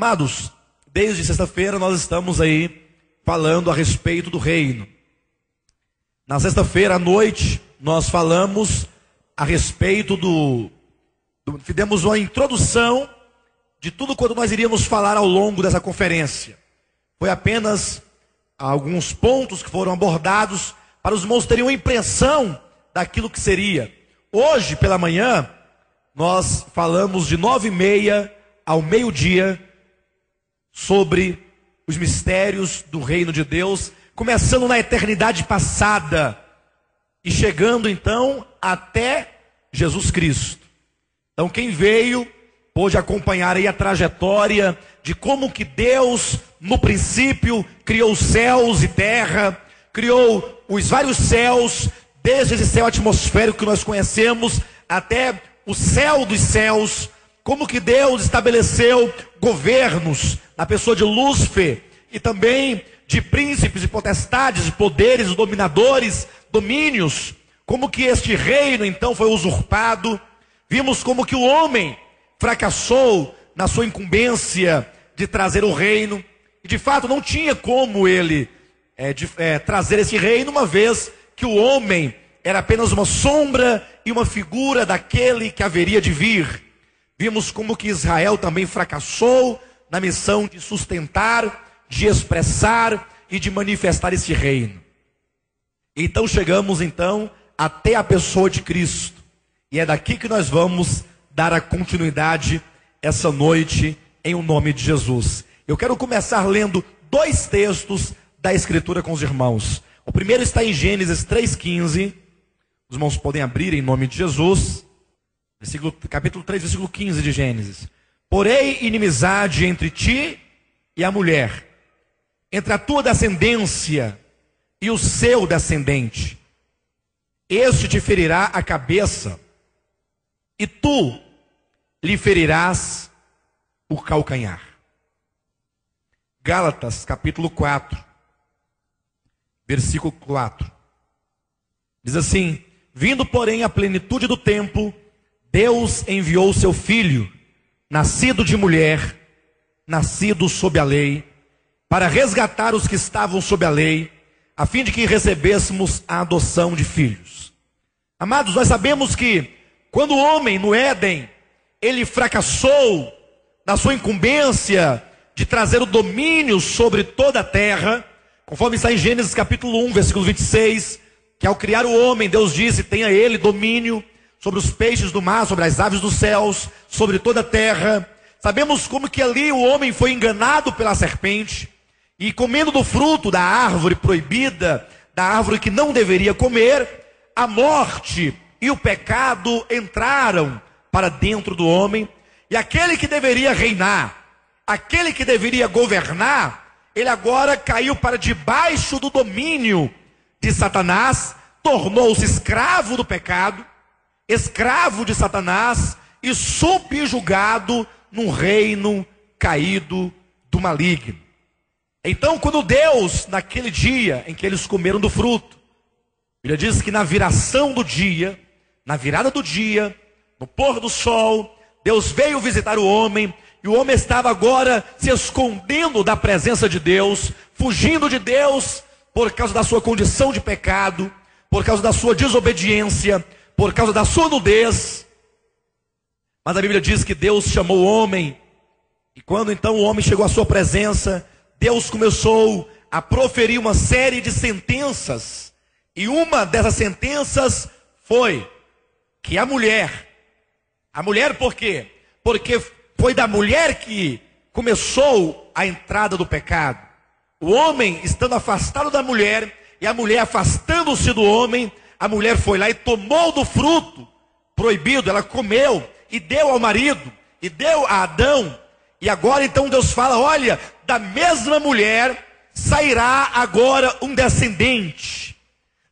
Amados, desde sexta-feira nós estamos aí falando a respeito do reino. Na sexta-feira à noite nós falamos a respeito fizemos uma introdução de tudo quanto nós iríamos falar ao longo dessa conferência. Foi apenas alguns pontos que foram abordados para os irmãos terem uma impressão daquilo que seria. Hoje pela manhã nós falamos de 9h30 ao meio-dia sobre os mistérios do reino de Deus, começando na eternidade passada e chegando então até Jesus Cristo. Então quem veio pôde acompanhar aí a trajetória de como que Deus no princípio criou céus e terra, criou os vários céus, desde esse céu atmosférico que nós conhecemos até o céu dos céus, como que Deus estabeleceu governos na pessoa de Lúcifer e também de príncipes e potestades, de poderes, dominadores, domínios, como que este reino então foi usurpado. Vimos como que o homem fracassou na sua incumbência de trazer o reino, e de fato não tinha como ele trazer esse reino, uma vez que o homem era apenas uma sombra e uma figura daquele que haveria de vir. Vimos como que Israel também fracassou na missão de sustentar, de expressar e de manifestar esse reino. Então chegamos então até a pessoa de Cristo. E é daqui que nós vamos dar a continuidade essa noite em o nome de Jesus. Eu quero começar lendo dois textos da Escritura com os irmãos. O primeiro está em Gênesis 3,15. Os irmãos podem abrir em nome de Jesus. Capítulo 3, versículo 15 de Gênesis. Porém, inimizade entre ti e a mulher, entre a tua descendência e o seu descendente. Este te ferirá a cabeça, e tu lhe ferirás o calcanhar. Gálatas, capítulo 4, versículo 4. Diz assim: vindo, porém, a plenitude do tempo, Deus enviou o seu filho, nascido de mulher, nascido sob a lei, para resgatar os que estavam sob a lei, a fim de que recebêssemos a adoção de filhos. Amados, nós sabemos que quando o homem no Éden, ele fracassou na sua incumbência de trazer o domínio sobre toda a terra, conforme está em Gênesis capítulo 1, versículo 26, que ao criar o homem, Deus disse: tenha ele domínio sobre os peixes do mar, sobre as aves dos céus, sobre toda a terra. Sabemos como que ali o homem foi enganado pela serpente, e comendo do fruto da árvore proibida, da árvore que não deveria comer, a morte e o pecado entraram para dentro do homem, e aquele que deveria reinar, aquele que deveria governar, ele agora caiu para debaixo do domínio de Satanás, tornou-se escravo do pecado, escravo de Satanás e subjugado num reino caído do maligno. Então, quando Deus, naquele dia em que eles comeram do fruto, Bíblia diz que na viração do dia, na virada do dia, no pôr do sol, Deus veio visitar o homem, e o homem estava agora se escondendo da presença de Deus, fugindo de Deus por causa da sua condição de pecado, por causa da sua desobediência, por causa da sua nudez. Mas a Bíblia diz que Deus chamou o homem, e quando então o homem chegou à sua presença, Deus começou a proferir uma série de sentenças, e uma dessas sentenças foi que a mulher por quê? Porque foi da mulher que começou a entrada do pecado. O homem estando afastado da mulher, e a mulher afastando-se do homem, a mulher foi lá e tomou do fruto proibido, ela comeu, e deu ao marido, e deu a Adão. E agora então Deus fala: olha, da mesma mulher sairá agora um descendente,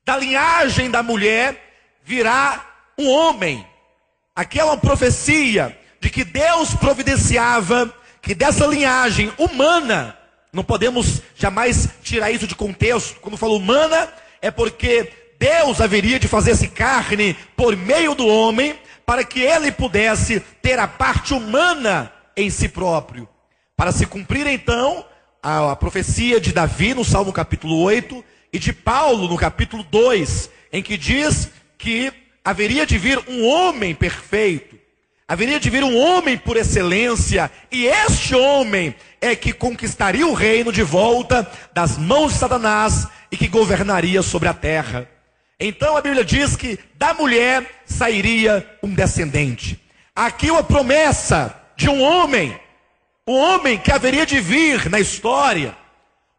da linhagem da mulher virá um homem. Aqui é uma profecia de que Deus providenciava que dessa linhagem humana, não podemos jamais tirar isso de contexto. Quando falo humana, é porque Deus haveria de fazer-se carne por meio do homem, para que ele pudesse ter a parte humana em si próprio. para se cumprir então a profecia de Davi no Salmo capítulo 8 e de Paulo no capítulo 2, em que diz que haveria de vir um homem perfeito, haveria de vir um homem por excelência, e este homem é que conquistaria o reino de volta das mãos de Satanás e que governaria sobre a terra. Então a Bíblia diz que da mulher sairia um descendente. Aqui uma promessa de um homem que haveria de vir na história,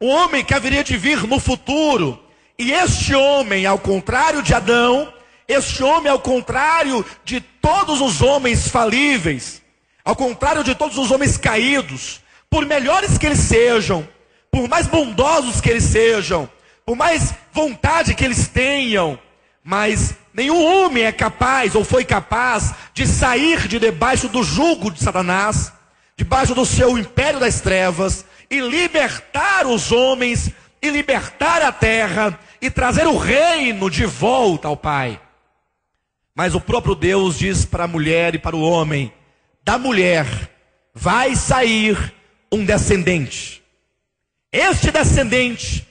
um homem que haveria de vir no futuro. E este homem, ao contrário de Adão, este homem, ao contrário de todos os homens falíveis, ao contrário de todos os homens caídos, por melhores que eles sejam, por mais bondosos que eles sejam, por mais vontade que eles tenham, mas nenhum homem é capaz ou foi capaz de sair de debaixo do jugo de Satanás, debaixo do seu império das trevas, e libertar os homens, e libertar a terra, e trazer o reino de volta ao Pai. Mas o próprio Deus diz para a mulher e para o homem: da mulher vai sair um descendente. Este descendente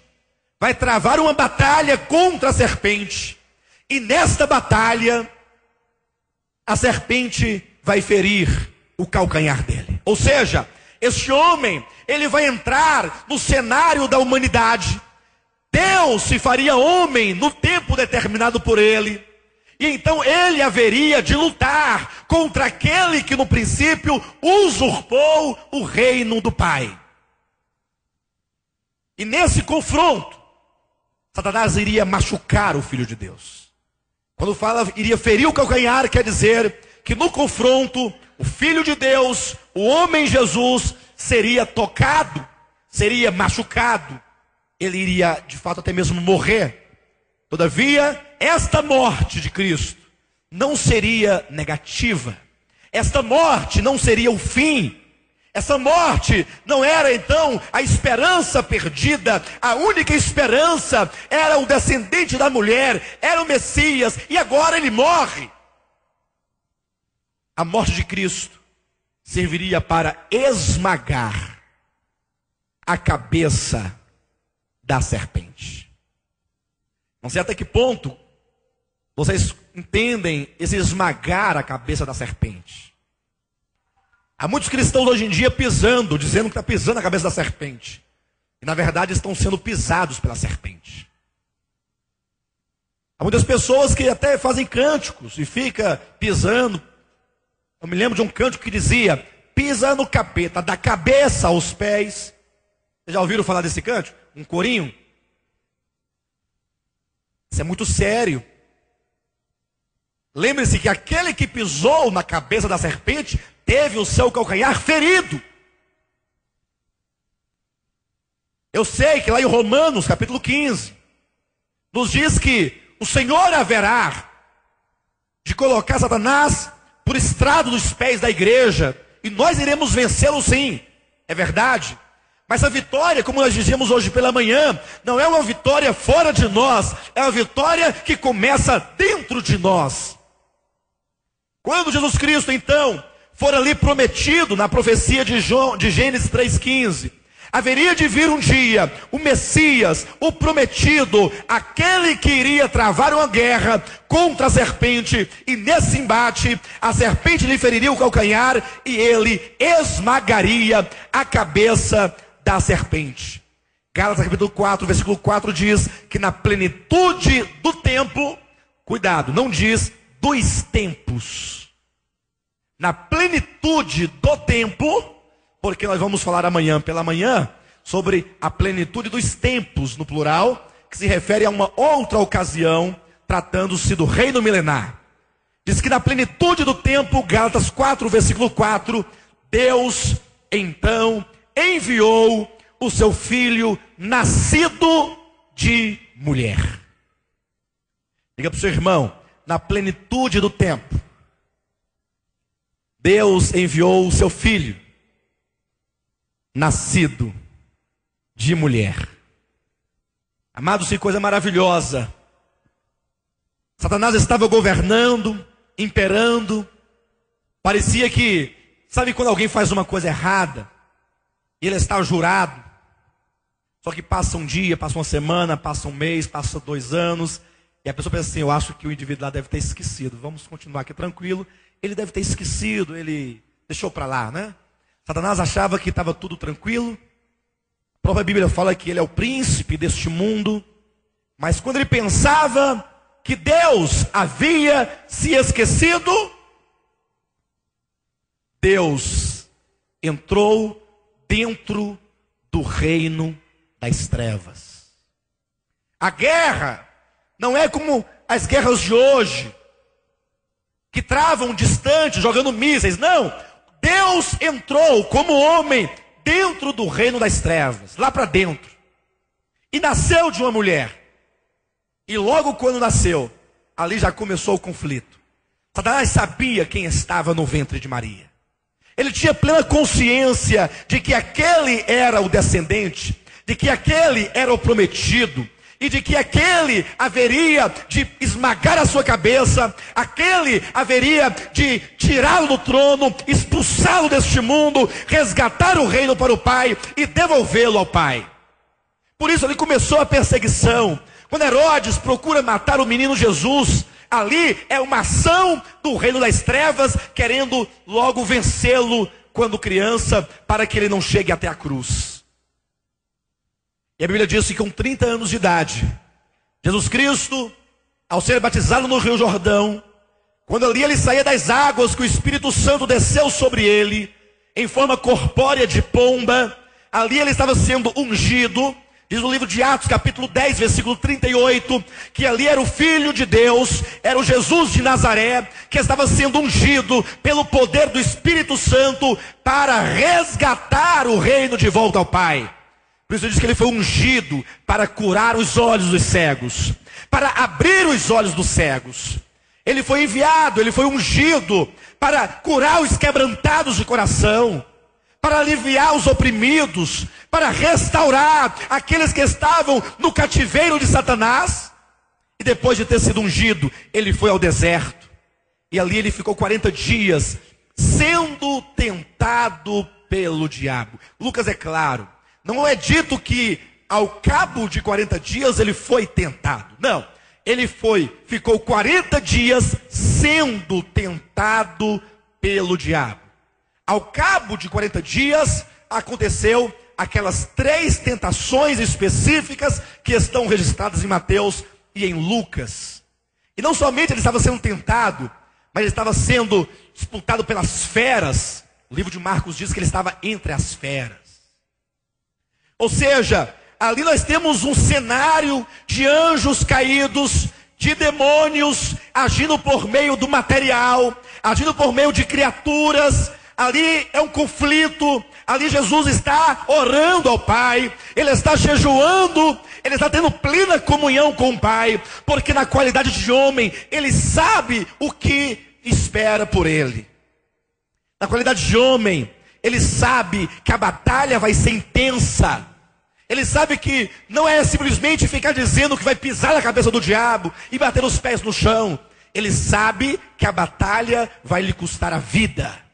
vai travar uma batalha contra a serpente, e nesta batalha a serpente vai ferir o calcanhar dele. Ou seja, este homem, ele vai entrar no cenário da humanidade. Deus se faria homem no tempo determinado por ele, e então ele haveria de lutar contra aquele que no princípio usurpou o reino do Pai. E nesse confronto, Satanás iria machucar o Filho de Deus. Quando fala iria ferir o calcanhar, quer dizer que no confronto, o Filho de Deus, o homem Jesus, seria tocado, seria machucado. Ele iria, de fato, até mesmo morrer. Todavia, esta morte de Cristo não seria negativa. Esta morte não seria o fim. Essa morte não era então a esperança perdida. A única esperança era o descendente da mulher, era o Messias, e agora ele morre. A morte de Cristo serviria para esmagar a cabeça da serpente. Não sei até que ponto vocês entendem esse esmagar a cabeça da serpente. Há muitos cristãos hoje em dia pisando, dizendo que está pisando a cabeça da serpente. E na verdade estão sendo pisados pela serpente. Há muitas pessoas que até fazem cânticos e ficam pisando. Eu me lembro de um cântico que dizia: pisa no capeta, da cabeça aos pés. Vocês já ouviram falar desse cântico? Um corinho? Isso é muito sério. Lembre-se que aquele que pisou na cabeça da serpente teve o seu calcanhar ferido. Eu sei que lá em Romanos, capítulo 15, nos diz que o Senhor haverá de colocar Satanás por estrado dos pés da igreja, e nós iremos vencê-lo sim, é verdade. Mas a vitória, como nós dizíamos hoje pela manhã, não é uma vitória fora de nós, é uma vitória que começa dentro de nós. Quando Jesus Cristo, então, for ali prometido na profecia de Gênesis 3,15, haveria de vir um dia o Messias, o prometido, aquele que iria travar uma guerra contra a serpente, e nesse embate a serpente lhe feriria o calcanhar e ele esmagaria a cabeça da serpente. Gálatas capítulo 4, versículo 4 diz que na plenitude do tempo, cuidado, não diz dos tempos, na plenitude do tempo, porque nós vamos falar amanhã pela manhã sobre a plenitude dos tempos, no plural, que se refere a uma outra ocasião, tratando-se do reino milenar. Diz que na plenitude do tempo, Gálatas 4, versículo 4, Deus então enviou o seu filho nascido de mulher. Diga para o seu irmão: na plenitude do tempo, Deus enviou o seu filho nascido de mulher. Amados, que coisa maravilhosa. Satanás estava governando, imperando. Parecia que, sabe quando alguém faz uma coisa errada? E ele está jurado. Só que passa um dia, passa uma semana, passa um mês, passa 2 anos. E a pessoa pensa assim, eu acho que o indivíduo lá deve ter esquecido. Vamos continuar aqui tranquilo. Ele deve ter esquecido, ele deixou para lá, né? Satanás achava que estava tudo tranquilo. A própria Bíblia fala que ele é o príncipe deste mundo. Mas quando ele pensava que Deus havia se esquecido, Deus entrou dentro do reino das trevas. A guerra não é como as guerras de hoje, que travam distante, jogando mísseis. Não, Deus entrou como homem dentro do reino das trevas, lá para dentro. E nasceu de uma mulher. E logo quando nasceu, ali já começou o conflito. Satanás sabia quem estava no ventre de Maria. Ele tinha plena consciência de que aquele era o descendente, de que aquele era o prometido, e de que aquele haveria de esmagar a sua cabeça, aquele haveria de tirá-lo do trono, expulsá-lo deste mundo, resgatar o reino para o Pai e devolvê-lo ao Pai. Por isso ele começou a perseguição. Quando Herodes procura matar o menino Jesus, ali é uma ação do reino das trevas, querendo logo vencê-lo quando criança, para que ele não chegue até a cruz. E a Bíblia diz que com 30 anos de idade, Jesus Cristo, ao ser batizado no Rio Jordão, quando ali ele saía das águas, que o Espírito Santo desceu sobre ele, em forma corpórea de pomba, ali ele estava sendo ungido. Diz no livro de Atos, capítulo 10, versículo 38, que ali era o Filho de Deus, era o Jesus de Nazaré, que estava sendo ungido pelo poder do Espírito Santo para resgatar o reino de volta ao Pai. Por isso diz que ele foi ungido para curar os olhos dos cegos, para abrir os olhos dos cegos. Ele foi enviado, ele foi ungido para curar os quebrantados de coração, para aliviar os oprimidos, para restaurar aqueles que estavam no cativeiro de Satanás. E depois de ter sido ungido, ele foi ao deserto. E ali ele ficou 40 dias sendo tentado pelo diabo. Lucas é claro, não é dito que ao cabo de 40 dias ele foi tentado. Não, ele ficou 40 dias sendo tentado pelo diabo. Ao cabo de 40 dias, aconteceu aquelas 3 tentações específicas que estão registradas em Mateus e em Lucas. E não somente ele estava sendo tentado, mas ele estava sendo disputado pelas feras. O livro de Marcos diz que ele estava entre as feras. Ou seja, ali nós temos um cenário de anjos caídos, de demônios agindo por meio do material, agindo por meio de criaturas. Ali é um conflito, ali Jesus está orando ao Pai, ele está jejuando, ele está tendo plena comunhão com o Pai, porque na qualidade de homem, ele sabe o que espera por ele. Na qualidade de homem, ele sabe que a batalha vai ser intensa. Ele sabe que não é simplesmente ficar dizendo que vai pisar na cabeça do diabo e bater os pés no chão. Ele sabe que a batalha vai lhe custar a vida.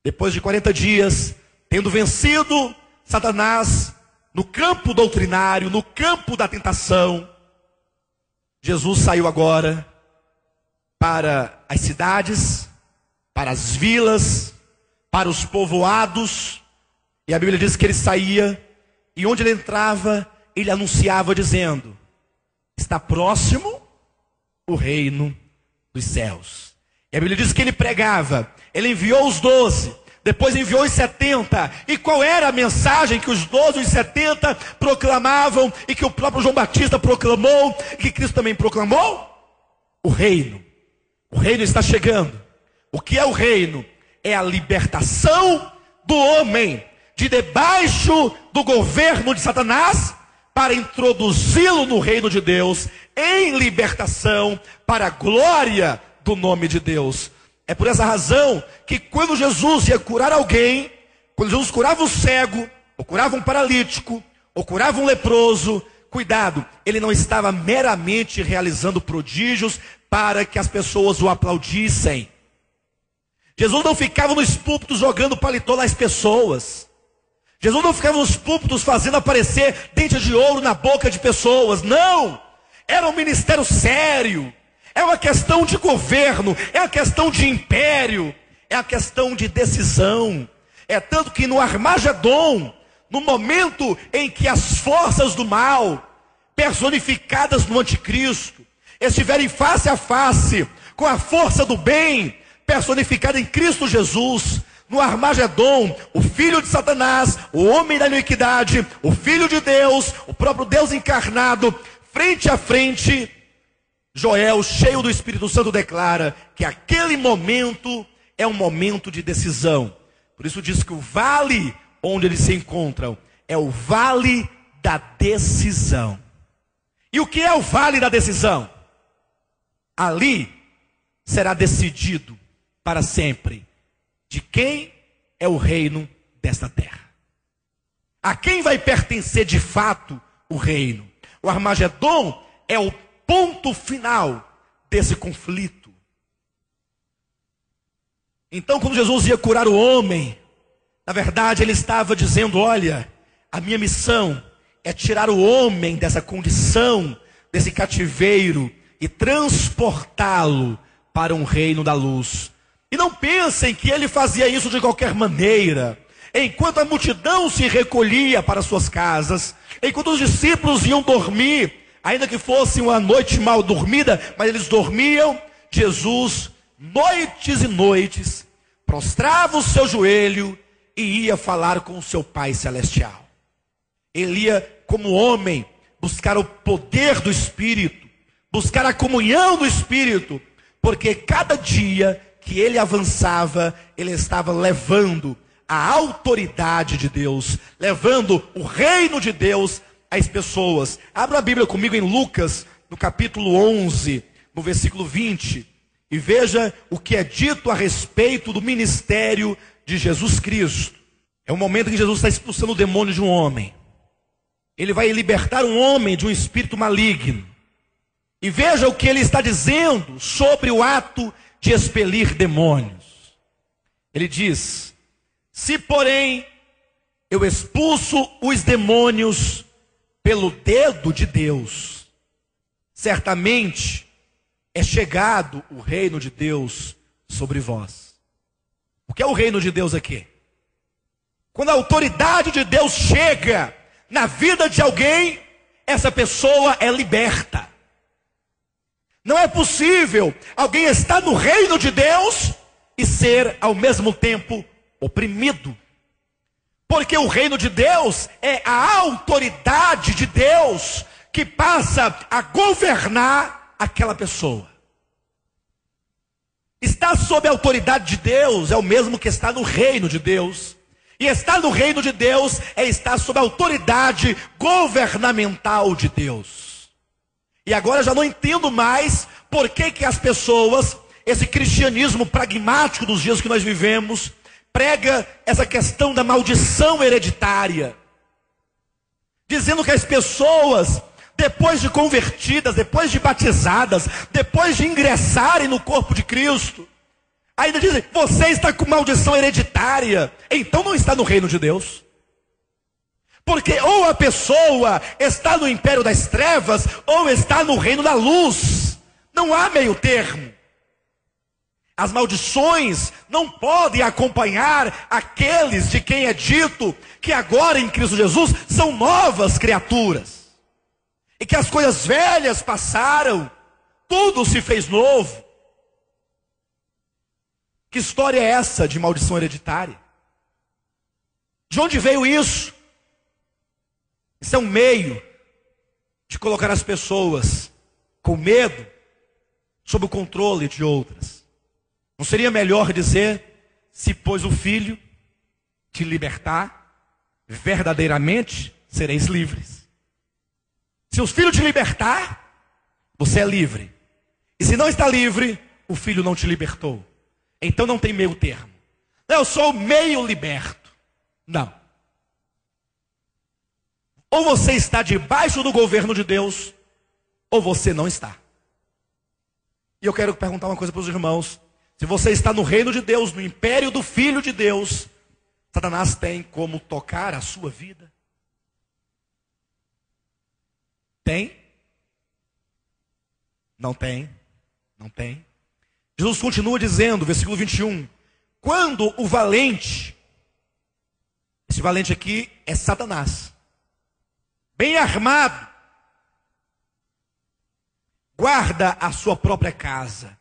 Depois de 40 dias, tendo vencido Satanás no campo doutrinário, no campo da tentação, Jesus saiu agora para as cidades, para as vilas, para os povoados. E a Bíblia diz que ele saía, e onde ele entrava, ele anunciava dizendo: está próximo o reino dos céus. E a Bíblia diz que ele pregava, ele enviou os 12, depois enviou os 70. E qual era a mensagem que os 12 e os 70 proclamavam, e que o próprio João Batista proclamou, e que Cristo também proclamou? O reino. O reino está chegando. O que é o reino? É a libertação do homem de debaixo do governo de Satanás, para introduzi-lo no reino de Deus, em libertação, para a glória do nome de Deus. É por essa razão que quando Jesus ia curar alguém, quando Jesus curava um cego, ou curava um paralítico, ou curava um leproso, cuidado, ele não estava meramente realizando prodígios para que as pessoas o aplaudissem. Jesus não ficava nos púlpitos jogando paletó nas pessoas. Jesus não ficava nos púlpitos fazendo aparecer dente de ouro na boca de pessoas. Não! Era um ministério sério. É uma questão de governo. É uma questão de império. É uma questão de decisão. É tanto que no Armagedon, no momento em que as forças do mal, personificadas no anticristo, estiverem face a face com a força do bem, personificada em Cristo Jesus, no Armagedon, o filho de Satanás, o homem da iniquidade, o filho de Deus, o próprio Deus encarnado, frente a frente, Joel, cheio do Espírito Santo, declara que aquele momento é um momento de decisão. Por isso diz que o vale onde eles se encontram é o vale da decisão. E o que é o vale da decisão? Ali será decidido para sempre de quem é o reino desta terra. A quem vai pertencer de fato o reino? O Armagedon é o ponto final desse conflito. Então, quando Jesus ia curar o homem, na verdade ele estava dizendo: olha, a minha missão é tirar o homem dessa condição, desse cativeiro, e transportá-lo para um reino da luz. E não pensem que ele fazia isso de qualquer maneira. Enquanto a multidão se recolhia para suas casas, enquanto os discípulos iam dormir, ainda que fosse uma noite mal dormida, mas eles dormiam, Jesus, noites e noites, prostrava o seu joelho e ia falar com o seu Pai Celestial. Ele ia, como homem, buscar o poder do Espírito, buscar a comunhão do Espírito, porque cada dia que ele avançava, ele estava levando a autoridade de Deus, levando o reino de Deus às pessoas. Abra a Bíblia comigo em Lucas, no capítulo 11, no versículo 20, e veja o que é dito a respeito do ministério de Jesus Cristo. É o momento em que Jesus está expulsando o demônio de um homem. Ele vai libertar um homem de um espírito maligno. E veja o que ele está dizendo sobre o ato de expelir demônios. Ele diz: se porém eu expulso os demônios pelo dedo de Deus, certamente é chegado o reino de Deus sobre vós. O que é o reino de Deus aqui? Quando a autoridade de Deus chega na vida de alguém, essa pessoa é liberta. Não é possível alguém estar no reino de Deus e ser ao mesmo tempo oprimido. Porque o reino de Deus é a autoridade de Deus que passa a governar aquela pessoa. Estar sob a autoridade de Deus é o mesmo que estar no reino de Deus. E estar no reino de Deus é estar sob a autoridade governamental de Deus. E agora eu já não entendo mais por que as pessoas, esse cristianismo pragmático dos dias que nós vivemos, prega essa questão da maldição hereditária, dizendo que as pessoas, depois de convertidas, depois de batizadas, depois de ingressarem no corpo de Cristo, ainda dizem: você está com maldição hereditária, então não está no reino de Deus. Porque ou a pessoa está no império das trevas, ou está no reino da luz. Não há meio termo. As maldições não podem acompanhar aqueles de quem é dito que agora em Cristo Jesus são novas criaturas. E que as coisas velhas passaram, tudo se fez novo. Que história é essa de maldição hereditária? De onde veio isso? Isso é um meio de colocar as pessoas com medo sob o controle de outras. Não seria melhor dizer: se pois o Filho te libertar, verdadeiramente sereis livres. Se o Filho te libertar, você é livre. E se não está livre, o Filho não te libertou. Então não tem meio termo. Não, eu sou meio liberto. Não. Ou você está debaixo do governo de Deus, ou você não está. E eu quero perguntar uma coisa para os irmãos: Se você está no reino de Deus, no império do Filho de Deus, Satanás tem como tocar a sua vida? Tem? Não tem. Não tem. Jesus continua dizendo, versículo 21, quando o valente, esse valente aqui é Satanás, bem armado, guarda a sua própria casa.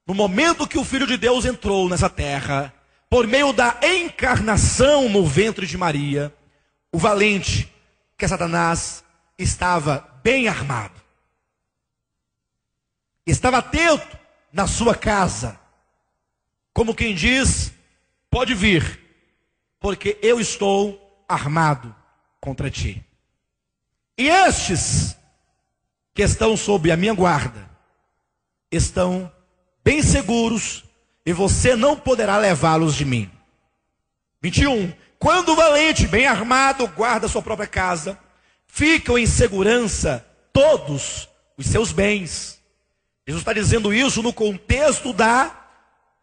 No momento que o Filho de Deus entrou nessa terra, por meio da encarnação no ventre de Maria, o valente, que é Satanás, estava bem armado. Estava atento na sua casa, como quem diz, pode vir, porque eu estou armado contra ti. E estes que estão sob a minha guarda, estão bem seguros, e você não poderá levá-los de mim. 21. Quando o valente, bem armado, guarda sua própria casa, ficam em segurança todos os seus bens. Jesus está dizendo isso no contexto da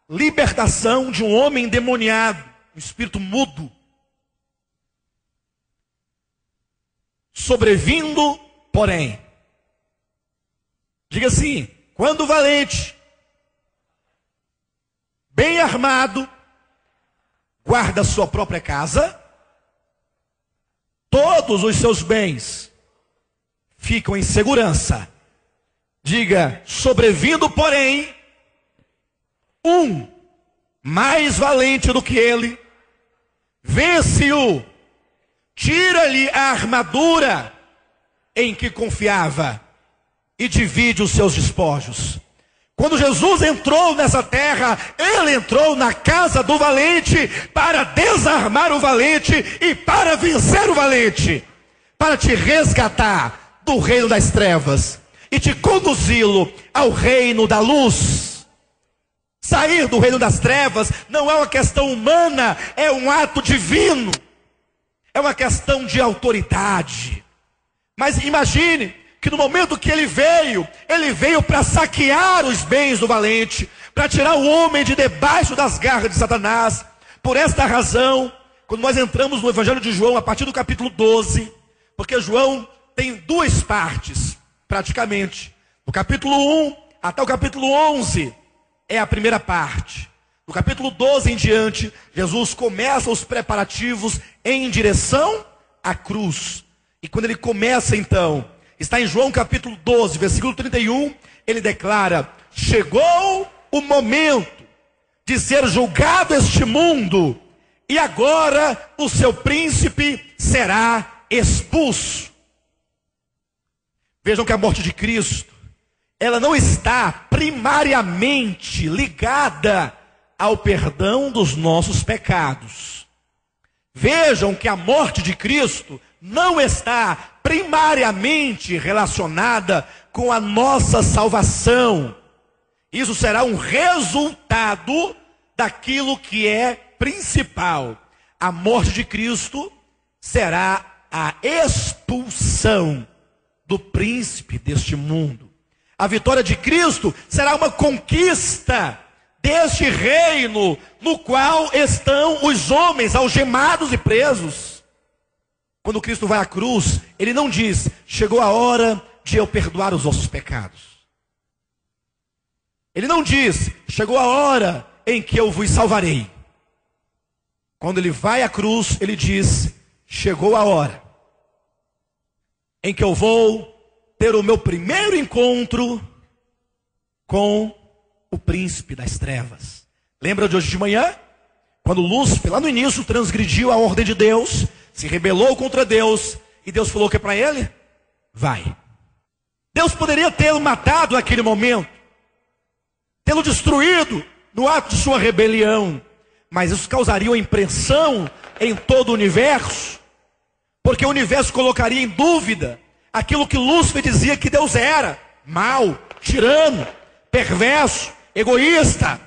libertação de um homem endemoniado, um espírito mudo. Sobrevindo, porém, diga assim, quando o valente, bem armado, guarda sua própria casa, todos os seus bens ficam em segurança. Diga, sobrevindo, porém, um mais valente do que ele, vence-o, tira-lhe a armadura em que confiava e divide os seus despojos. Quando Jesus entrou nessa terra, ele entrou na casa do valente para desarmar o valente e para vencer o valente, para te resgatar do reino das trevas e te conduzi-lo ao reino da luz. Sair do reino das trevas não é uma questão humana, é um ato divino, é uma questão de autoridade. Mas imagine que no momento que ele veio para saquear os bens do valente, para tirar o homem de debaixo das garras de Satanás. Por esta razão, quando nós entramos no Evangelho de João, a partir do capítulo 12, porque João tem duas partes, praticamente. Do capítulo 1 até o capítulo 11 é a primeira parte. Do capítulo 12 em diante, Jesus começa os preparativos em direção à cruz. E quando ele começa então, está em João capítulo 12, versículo 31, ele declara, chegou o momento de ser julgado este mundo, e agora o seu príncipe será expulso. Vejam que a morte de Cristo, ela não está primariamente ligada ao perdão dos nossos pecados. Vejam que a morte de Cristo não está primariamente relacionada com a nossa salvação. Isso será um resultado daquilo que é principal. A morte de Cristo será a expulsão do príncipe deste mundo. A vitória de Cristo será uma conquista deste reino no qual estão os homens algemados e presos. Quando Cristo vai à cruz, ele não diz, chegou a hora de eu perdoar os vossos pecados. Ele não diz, chegou a hora em que eu vos salvarei. Quando ele vai à cruz, ele diz, chegou a hora em que eu vou ter o meu primeiro encontro com o príncipe das trevas. Lembra de hoje de manhã? Quando Lúcifer, lá no início, transgrediu a ordem de Deus, se rebelou contra Deus, e Deus falou o que para ele? Vai. Deus poderia tê-lo matado naquele momento, tê-lo destruído no ato de sua rebelião, mas isso causaria uma impressão em todo o universo, porque o universo colocaria em dúvida aquilo que Lúcifer dizia que Deus era: mau, tirano, perverso, egoísta.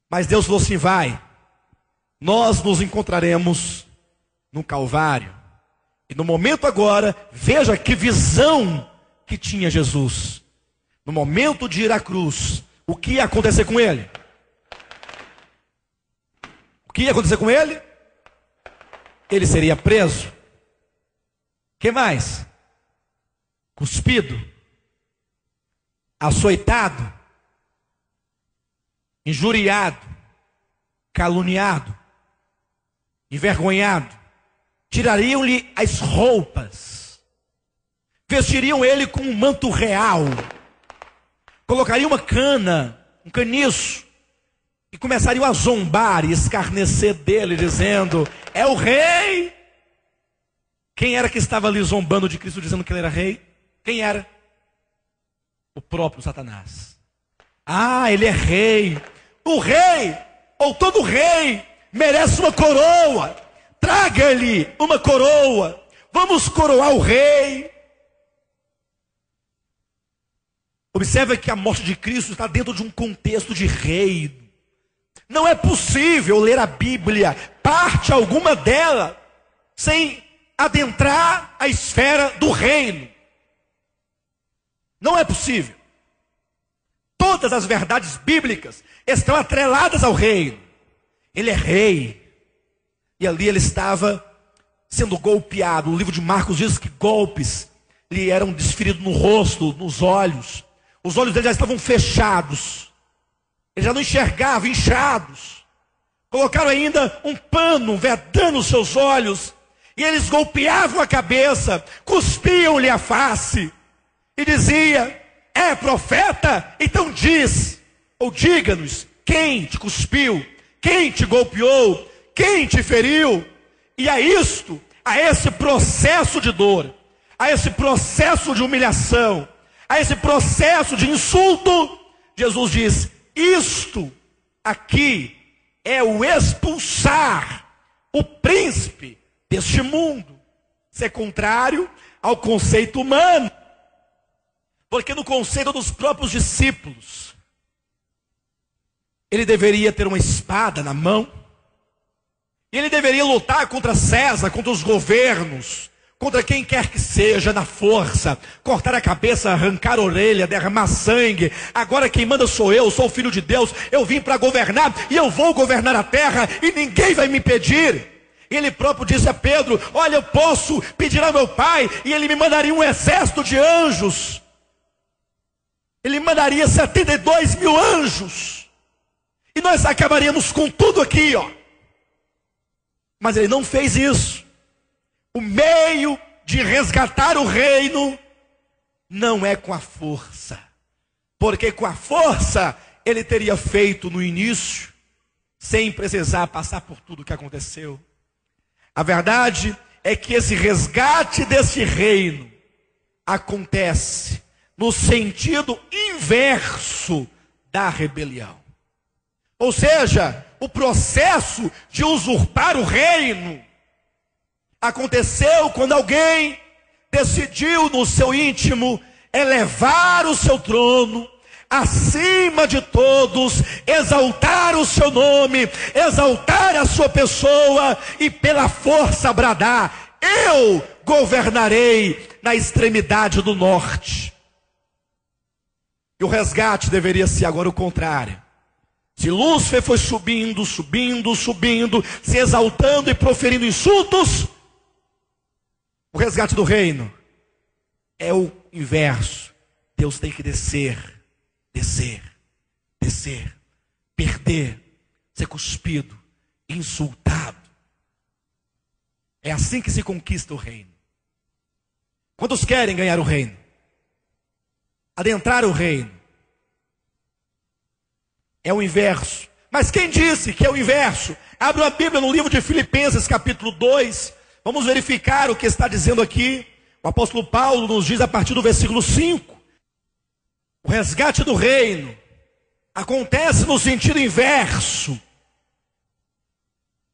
Mas Deus falou assim: vai, nós nos encontraremos no Calvário. E no momento agora, veja que visão que tinha Jesus. No momento de ir à cruz, o que ia acontecer com ele? O que ia acontecer com ele? Ele seria preso. O que mais? Cuspido, açoitado, injuriado, caluniado, envergonhado. Tirariam-lhe as roupas, vestiriam ele com um manto real, colocariam uma cana, um caniço, e começariam a zombar e escarnecer dele, dizendo: é o rei. Quem era que estava ali zombando de Cristo, dizendo que ele era rei? Quem era? O próprio Satanás. Ah, ele é rei. O rei, ou todo rei, merece uma coroa. Traga-lhe uma coroa. Vamos coroar o rei. Observe que a morte de Cristo está dentro de um contexto de reino. Não é possível ler a Bíblia, parte alguma dela, sem adentrar a esfera do reino. Não é possível. Todas as verdades bíblicas estão atreladas ao reino. Ele é rei. E ali ele estava sendo golpeado. O livro de Marcos diz que golpes lhe eram desferidos no rosto, nos olhos. Os olhos dele já estavam fechados. Ele já não enxergava, inchados. Colocaram ainda um pano vedando os seus olhos. E eles golpeavam a cabeça, cuspiam-lhe a face. E dizia: é profeta? Então diz, ou diga-nos, quem te cuspiu? Quem te golpeou? Quem te feriu? E a isto, a esse processo de dor, a esse processo de humilhação, a esse processo de insulto, Jesus diz: isto aqui é o expulsar o príncipe deste mundo. Isso é contrário ao conceito humano. Porque no conceito dos próprios discípulos, ele deveria ter uma espada na mão, e ele deveria lutar contra César, contra os governos, contra quem quer que seja, na força, cortar a cabeça, arrancar a orelha, derramar sangue. Agora quem manda sou eu, sou o filho de Deus, eu vim para governar, e eu vou governar a terra, e ninguém vai me impedir. Ele próprio disse a Pedro: olha, eu posso pedir ao meu pai, e ele me mandaria um exército de anjos. Ele mandaria 72 mil anjos. E nós acabaríamos com tudo aqui, ó. Mas ele não fez isso. O meio de resgatar o reino não é com a força. Porque com a força ele teria feito no início, sem precisar passar por tudo que aconteceu. A verdade é que esse resgate desse reino acontece no sentido inverso da rebelião. Ou seja, o processo de usurpar o reino aconteceu quando alguém decidiu no seu íntimo elevar o seu trono acima de todos, exaltar o seu nome, exaltar a sua pessoa e pela força bradar: eu governarei na extremidade do norte. E o resgate deveria ser agora o contrário. Se Lúcifer foi subindo, subindo, subindo, se exaltando e proferindo insultos, o resgate do reino é o inverso. Deus tem que descer, descer, descer, perder, ser cuspido, insultado. É assim que se conquista o reino. Quantos querem ganhar o reino? Adentrar o reino? É o inverso. Mas quem disse que é o inverso? Abra a Bíblia no livro de Filipenses capítulo 2. Vamos verificar o que está dizendo aqui. O apóstolo Paulo nos diz a partir do versículo 5. O resgate do reino acontece no sentido inverso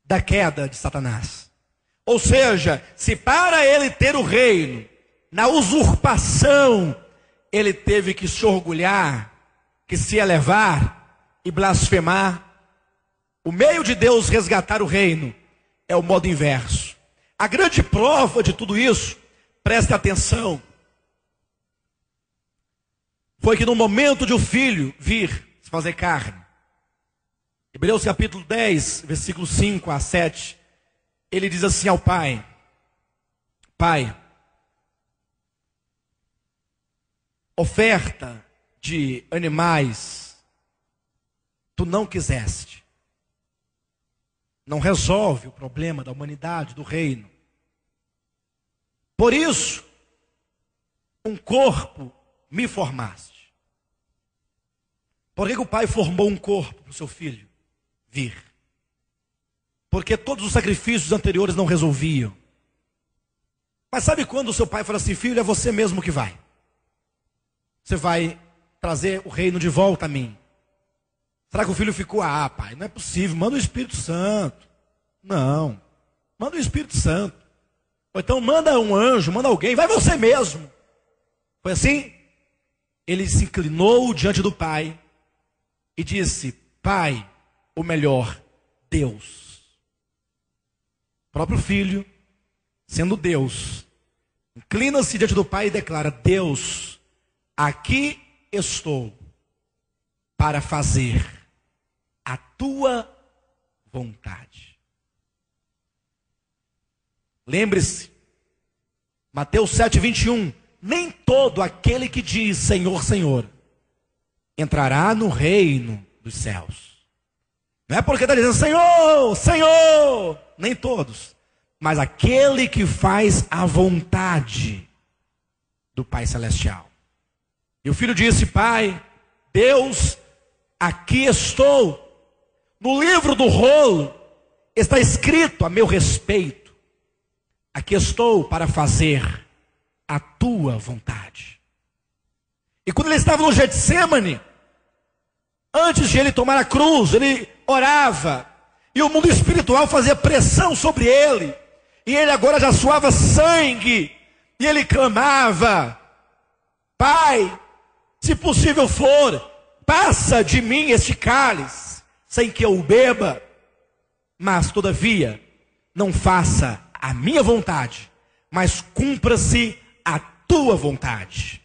da queda de Satanás. Ou seja, se para ele ter o reino, na usurpação, ele teve que se orgulhar, que se elevar e blasfemar, o meio de Deus resgatar o reino é o modo inverso. A grande prova de tudo isso, preste atenção, foi que no momento de o filho vir se fazer carne. Hebreus capítulo 10, versículo 5 a 7, ele diz assim ao Pai: Pai, oferta de animais tu não quiseste. Não resolve o problema da humanidade, do reino. Por isso, um corpo me formaste. Por que o Pai formou um corpo para o seu filho vir? Porque todos os sacrifícios anteriores não resolviam. Mas sabe quando o seu pai fala assim: filho, é você mesmo que vai. Você vai trazer o reino de volta a mim. Será que o filho ficou: ah, pai, não é possível, manda o Espírito Santo. Não, manda o Espírito Santo. Ou então manda um anjo, manda alguém, vai você mesmo. Foi assim? Ele se inclinou diante do Pai e disse: Pai, ou melhor, Deus. O próprio filho, sendo Deus, inclina-se diante do Pai e declara: Deus, aqui estou para fazer a tua vontade. Lembre-se, Mateus 7:21, nem todo aquele que diz Senhor, Senhor, entrará no reino dos céus. Não é porque está dizendo Senhor, Senhor, nem todos, mas aquele que faz a vontade do Pai Celestial. E o filho disse: Pai, Deus, aqui estou. No livro do rolo está escrito a meu respeito: aqui estou para fazer a tua vontade. E quando ele estava no Getsemane, antes de ele tomar a cruz, ele orava, e o mundo espiritual fazia pressão sobre ele, e ele agora já suava sangue, e ele clamava: Pai, se possível for, passa de mim este cálice, sem que eu o beba, mas todavia, não faça a minha vontade, mas cumpra-se a tua vontade.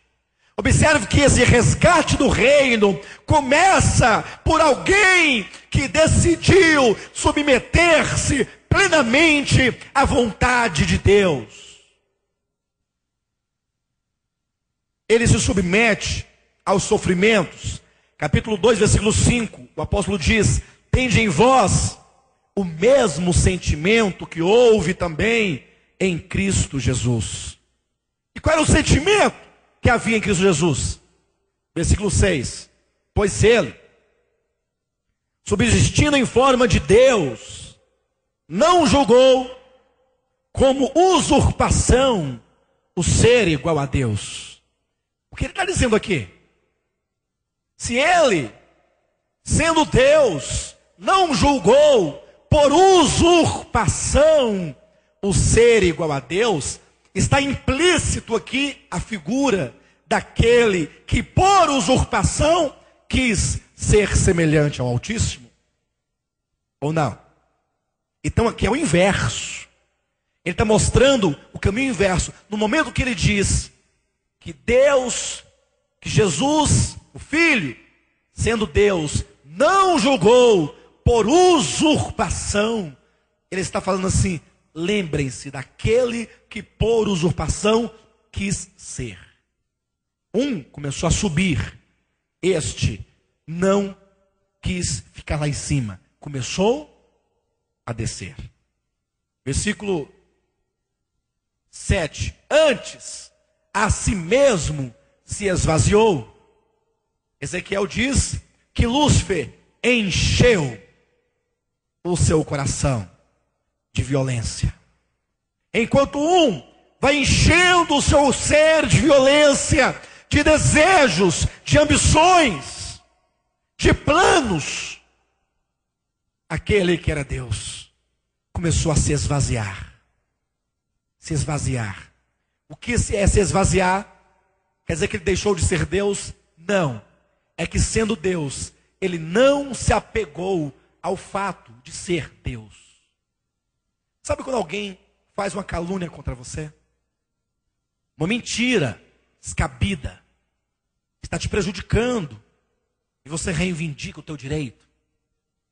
Observe que esse resgate do reino começa por alguém que decidiu submeter-se plenamente à vontade de Deus. Ele se submete aos sofrimentos. Capítulo 2, versículo 5, o apóstolo diz: tende em vós o mesmo sentimento que houve também em Cristo Jesus. E qual era o sentimento que havia em Cristo Jesus? Versículo 6, pois ele, subsistindo em forma de Deus, não julgou como usurpação o ser igual a Deus. O que ele está dizendo aqui? Se ele, sendo Deus, não julgou por usurpação o ser igual a Deus, está implícito aqui a figura daquele que por usurpação quis ser semelhante ao Altíssimo. Ou não? Então aqui é o inverso. Ele está mostrando o caminho inverso. No momento que ele diz que Deus, que Jesus, o Filho, sendo Deus, não julgou por usurpação, ele está falando assim: lembrem-se daquele que por usurpação quis ser. Um começou a subir, este não quis ficar lá em cima, começou a descer. Versículo 7, antes a si mesmo se esvaziou. Ezequiel diz que Lúcifer encheu o seu coração de violência. Enquanto um vai enchendo o seu ser de violência, de desejos, de ambições, de planos, aquele que era Deus começou a se esvaziar. Se esvaziar. O que é se esvaziar? Quer dizer que ele deixou de ser Deus? Não. É que sendo Deus, ele não se apegou ao fato de ser Deus. Sabe quando alguém faz uma calúnia contra você? Uma mentira descabida, está te prejudicando, e você reivindica o teu direito.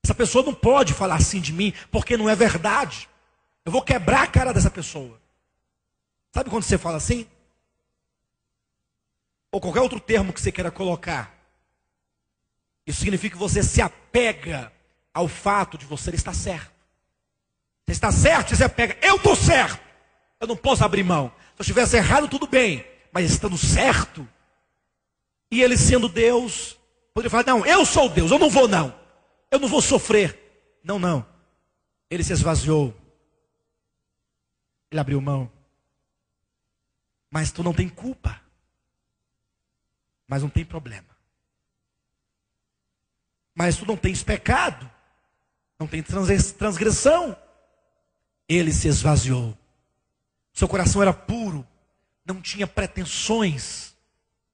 Essa pessoa não pode falar assim de mim, porque não é verdade. Eu vou quebrar a cara dessa pessoa. Sabe quando você fala assim? Ou qualquer outro termo que você queira colocar. Isso significa que você se apega ao fato de você estar certo. Você está certo, você se apega. Eu estou certo. Eu não posso abrir mão. Se eu estivesse errado, tudo bem. Mas estando certo. E ele sendo Deus, poderia falar, não, eu sou Deus, eu não vou não. Eu não vou sofrer. Não, não. Ele se esvaziou. Ele abriu mão. Mas tu não tem culpa. Mas não tem problema. Mas tu não tens pecado. Não tem transgressão. Ele se esvaziou. Seu coração era puro. Não tinha pretensões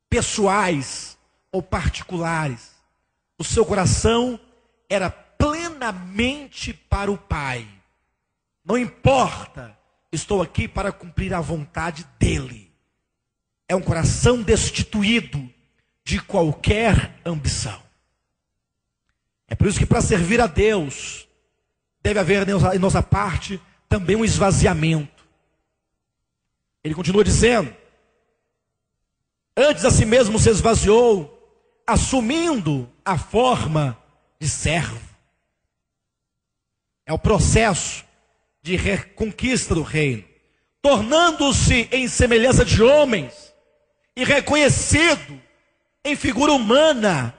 pessoais ou particulares. O seu coração era plenamente para o Pai. Não importa, estou aqui para cumprir a vontade dEle. É um coração destituído de qualquer ambição. É por isso que para servir a Deus, deve haver em nossa parte também um esvaziamento. Ele continua dizendo, antes a si mesmo se esvaziou, assumindo a forma de servo. É o processo de reconquista do reino. Tornando-se em semelhança de homens e reconhecido em figura humana.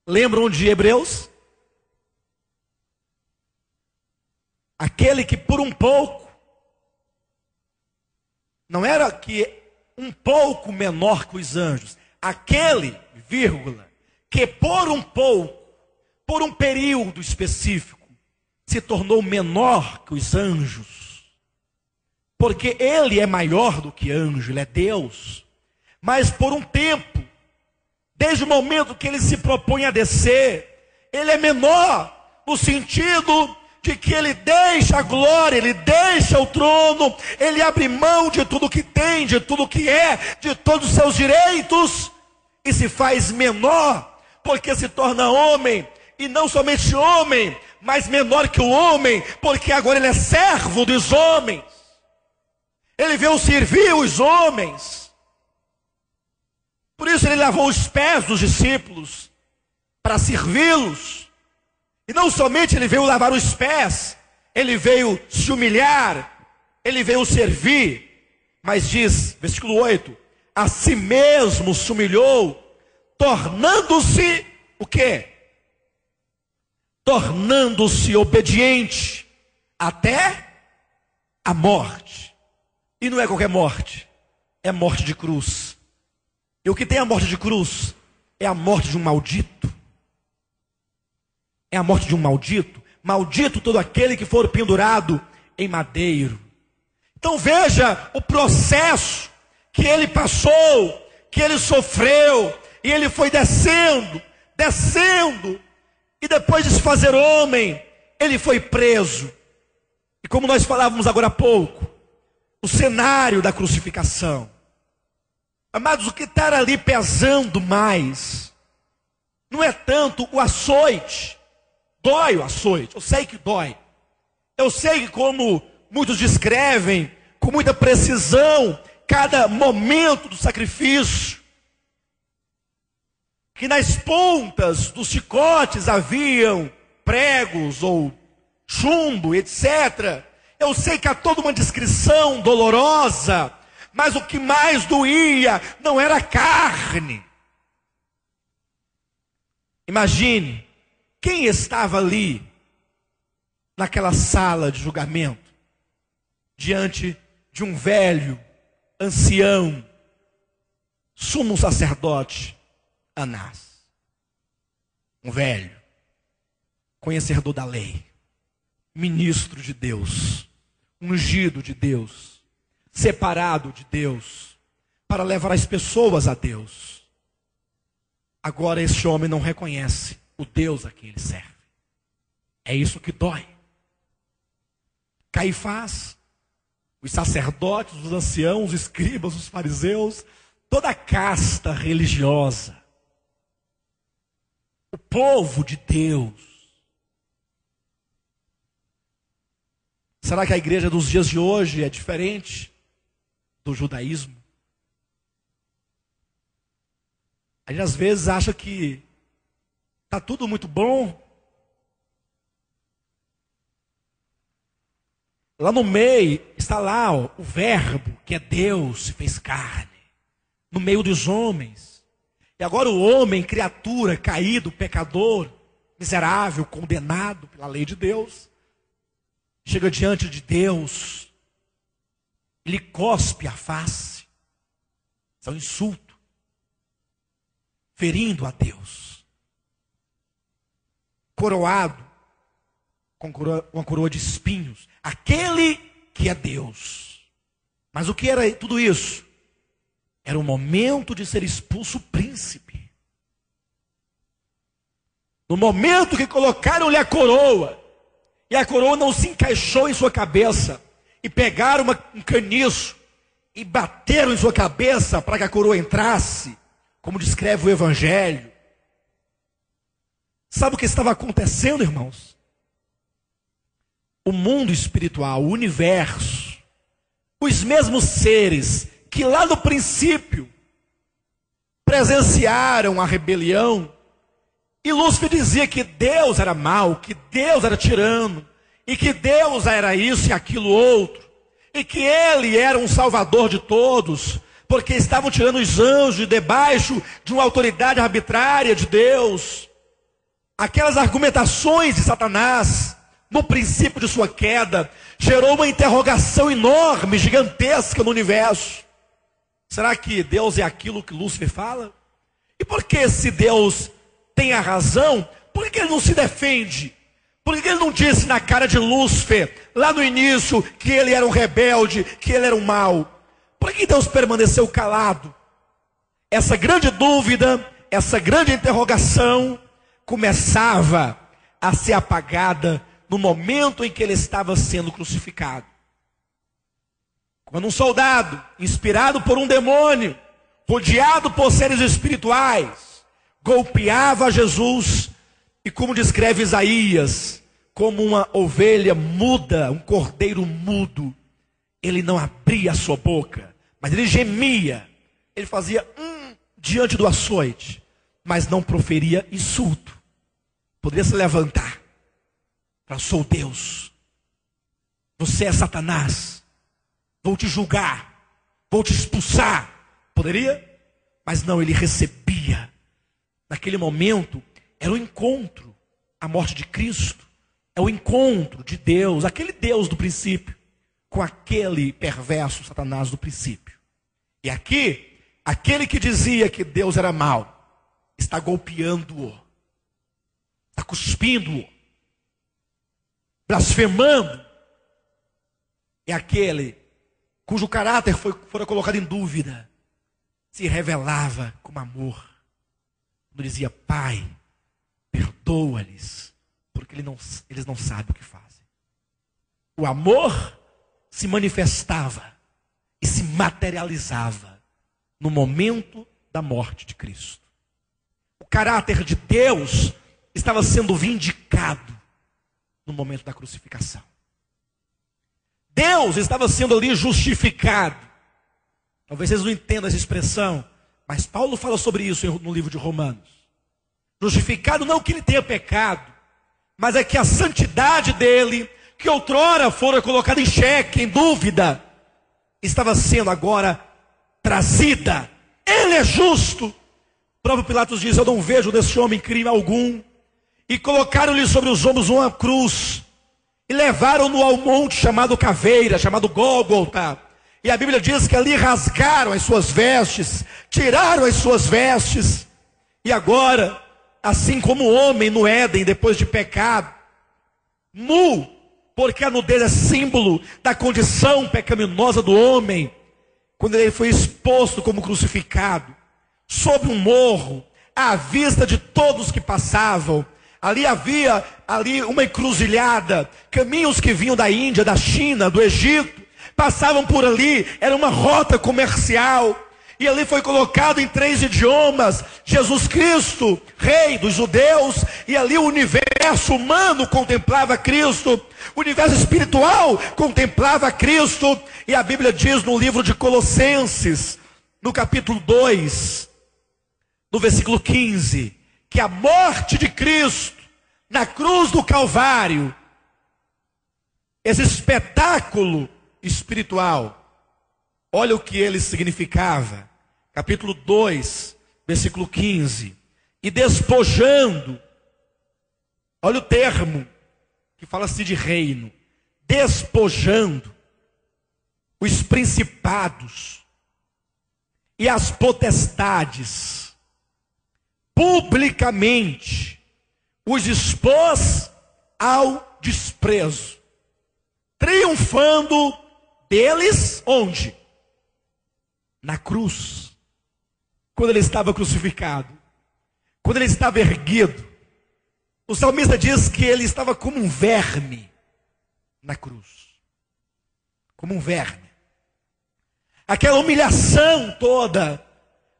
Lembram de Hebreus? Aquele que por um pouco, não era que um pouco menor que os anjos, aquele, vírgula, que por um pouco, por um período específico, se tornou menor que os anjos, porque ele é maior do que anjo, ele é Deus, mas por um tempo, desde o momento que ele se propõe a descer, ele é menor, no sentido de que ele deixa a glória, ele deixa o trono, ele abre mão de tudo que tem, de tudo que é, de todos os seus direitos, e se faz menor, porque se torna homem, e não somente homem, mas menor que o homem, porque agora ele é servo dos homens, ele veio servir os homens, por isso ele lavou os pés dos discípulos, para servi-los, e não somente ele veio lavar os pés, ele veio se humilhar, ele veio servir, mas diz, versículo 8, a si mesmo se humilhou, tornando-se o quê? Tornando-se obediente até a morte. E não é qualquer morte, é morte de cruz. E o que tem a morte de cruz? É a morte de um maldito. É a morte de um maldito. Maldito todo aquele que for pendurado em madeiro. Então veja o processo que ele passou, que ele sofreu, e ele foi descendo, descendo, e depois de se fazer homem, ele foi preso. E como nós falávamos agora há pouco, o cenário da crucificação. Amados, o que está ali pesando mais, não é tanto o açoite. Dói o açoite, eu sei que dói. Eu sei que, como muitos descrevem, com muita precisão, cada momento do sacrifício, que nas pontas dos chicotes haviam pregos ou chumbo, etc. Eu sei que há toda uma descrição dolorosa, mas o que mais doía não era a carne. Imagine, quem estava ali, naquela sala de julgamento, diante de um velho, ancião, sumo sacerdote, Anás. Um velho, conhecedor da lei, ministro de Deus, ungido de Deus, separado de Deus, para levar as pessoas a Deus. Agora esse homem não reconhece o Deus a quem ele serve. É isso que dói. Caifás, os sacerdotes, os anciãos, os escribas, os fariseus, toda a casta religiosa, povo de Deus. Será que a igreja dos dias de hoje é diferente do judaísmo? A gente às vezes acha que está tudo muito bom. Lá no meio está lá ó, o verbo, que é Deus, se fez carne, no meio dos homens. E agora o homem, criatura, caído, pecador, miserável, condenado pela lei de Deus, chega diante de Deus, ele cospe a face, isso é um insulto, ferindo a Deus, coroado com uma coroa de espinhos, aquele que é Deus. Mas o que era tudo isso? Era o momento de ser expulso o príncipe. No momento que colocaram-lhe a coroa, e a coroa não se encaixou em sua cabeça, e pegaram um caniço, e bateram em sua cabeça para que a coroa entrasse, como descreve o Evangelho. Sabe o que estava acontecendo, irmãos? O mundo espiritual, o universo, os mesmos seres que lá no princípio presenciaram a rebelião, e Lúcifer dizia que Deus era mau, que Deus era tirano, e que Deus era isso e aquilo outro, e que Ele era um salvador de todos, porque estavam tirando os anjos de debaixo de uma autoridade arbitrária de Deus. Aquelas argumentações de Satanás, no princípio de sua queda, gerou uma interrogação enorme, gigantesca no universo. Será que Deus é aquilo que Lúcifer fala? E por que, se Deus tem a razão, por que ele não se defende? Por que ele não disse na cara de Lúcifer, lá no início, que ele era um rebelde, que ele era um mau? Por que Deus permaneceu calado? Essa grande dúvida, essa grande interrogação, começava a ser apagada no momento em que ele estava sendo crucificado. Quando um soldado, inspirado por um demônio, rodeado por seres espirituais, golpeava Jesus, e como descreve Isaías, como uma ovelha muda, um cordeiro mudo, ele não abria a sua boca, mas ele gemia, ele fazia diante do açoite, mas não proferia insulto. Poderia se levantar, eu sou Deus, você é Satanás, vou te julgar, vou te expulsar. Poderia? Mas não, ele recebia. Naquele momento, era o encontro, a morte de Cristo, é o encontro de Deus, aquele Deus do princípio, com aquele perverso Satanás do princípio. E aqui, aquele que dizia que Deus era mau, está golpeando-o, está cuspindo-o, blasfemando. É aquele cujo caráter fora colocado em dúvida, se revelava com amor, quando dizia: Pai, perdoa-lhes, porque eles não sabem o que fazem. O amor se manifestava e se materializava no momento da morte de Cristo. O caráter de Deus estava sendo vindicado no momento da crucificação. Deus estava sendo ali justificado. Talvez vocês não entendam essa expressão, mas Paulo fala sobre isso no livro de Romanos. Justificado não que ele tenha pecado, mas é que a santidade dele, que outrora fora colocada em xeque, em dúvida, estava sendo agora trazida. Ele é justo. O próprio Pilatos diz: eu não vejo nesse homem crime algum. E colocaram-lhe sobre os ombros uma cruz, e levaram-no ao monte chamado Caveira, chamado Gólgota. E a Bíblia diz que ali rasgaram as suas vestes, tiraram as suas vestes. E agora, assim como o homem no Éden, depois de pecado, nu, porque a nudez é símbolo da condição pecaminosa do homem, quando ele foi exposto como crucificado, sobre um morro, à vista de todos que passavam. Ali havia uma encruzilhada, caminhos que vinham da Índia, da China, do Egito, passavam por ali, era uma rota comercial, e ali foi colocado em 3 idiomas, Jesus Cristo, Rei dos judeus, e ali o universo humano contemplava Cristo, o universo espiritual contemplava Cristo, e a Bíblia diz no livro de Colossenses, no capítulo 2, no versículo 15, que a morte de Cristo, na cruz do Calvário, esse espetáculo espiritual, olha o que ele significava. Capítulo 2, versículo 15. E despojando, olha o termo que fala-se de reino, despojando os principados e as potestades, publicamente os expôs ao desprezo, triunfando deles, onde? Na cruz. Quando ele estava crucificado, quando ele estava erguido, o salmista diz que ele estava como um verme na cruz. Como um verme. Aquela humilhação toda,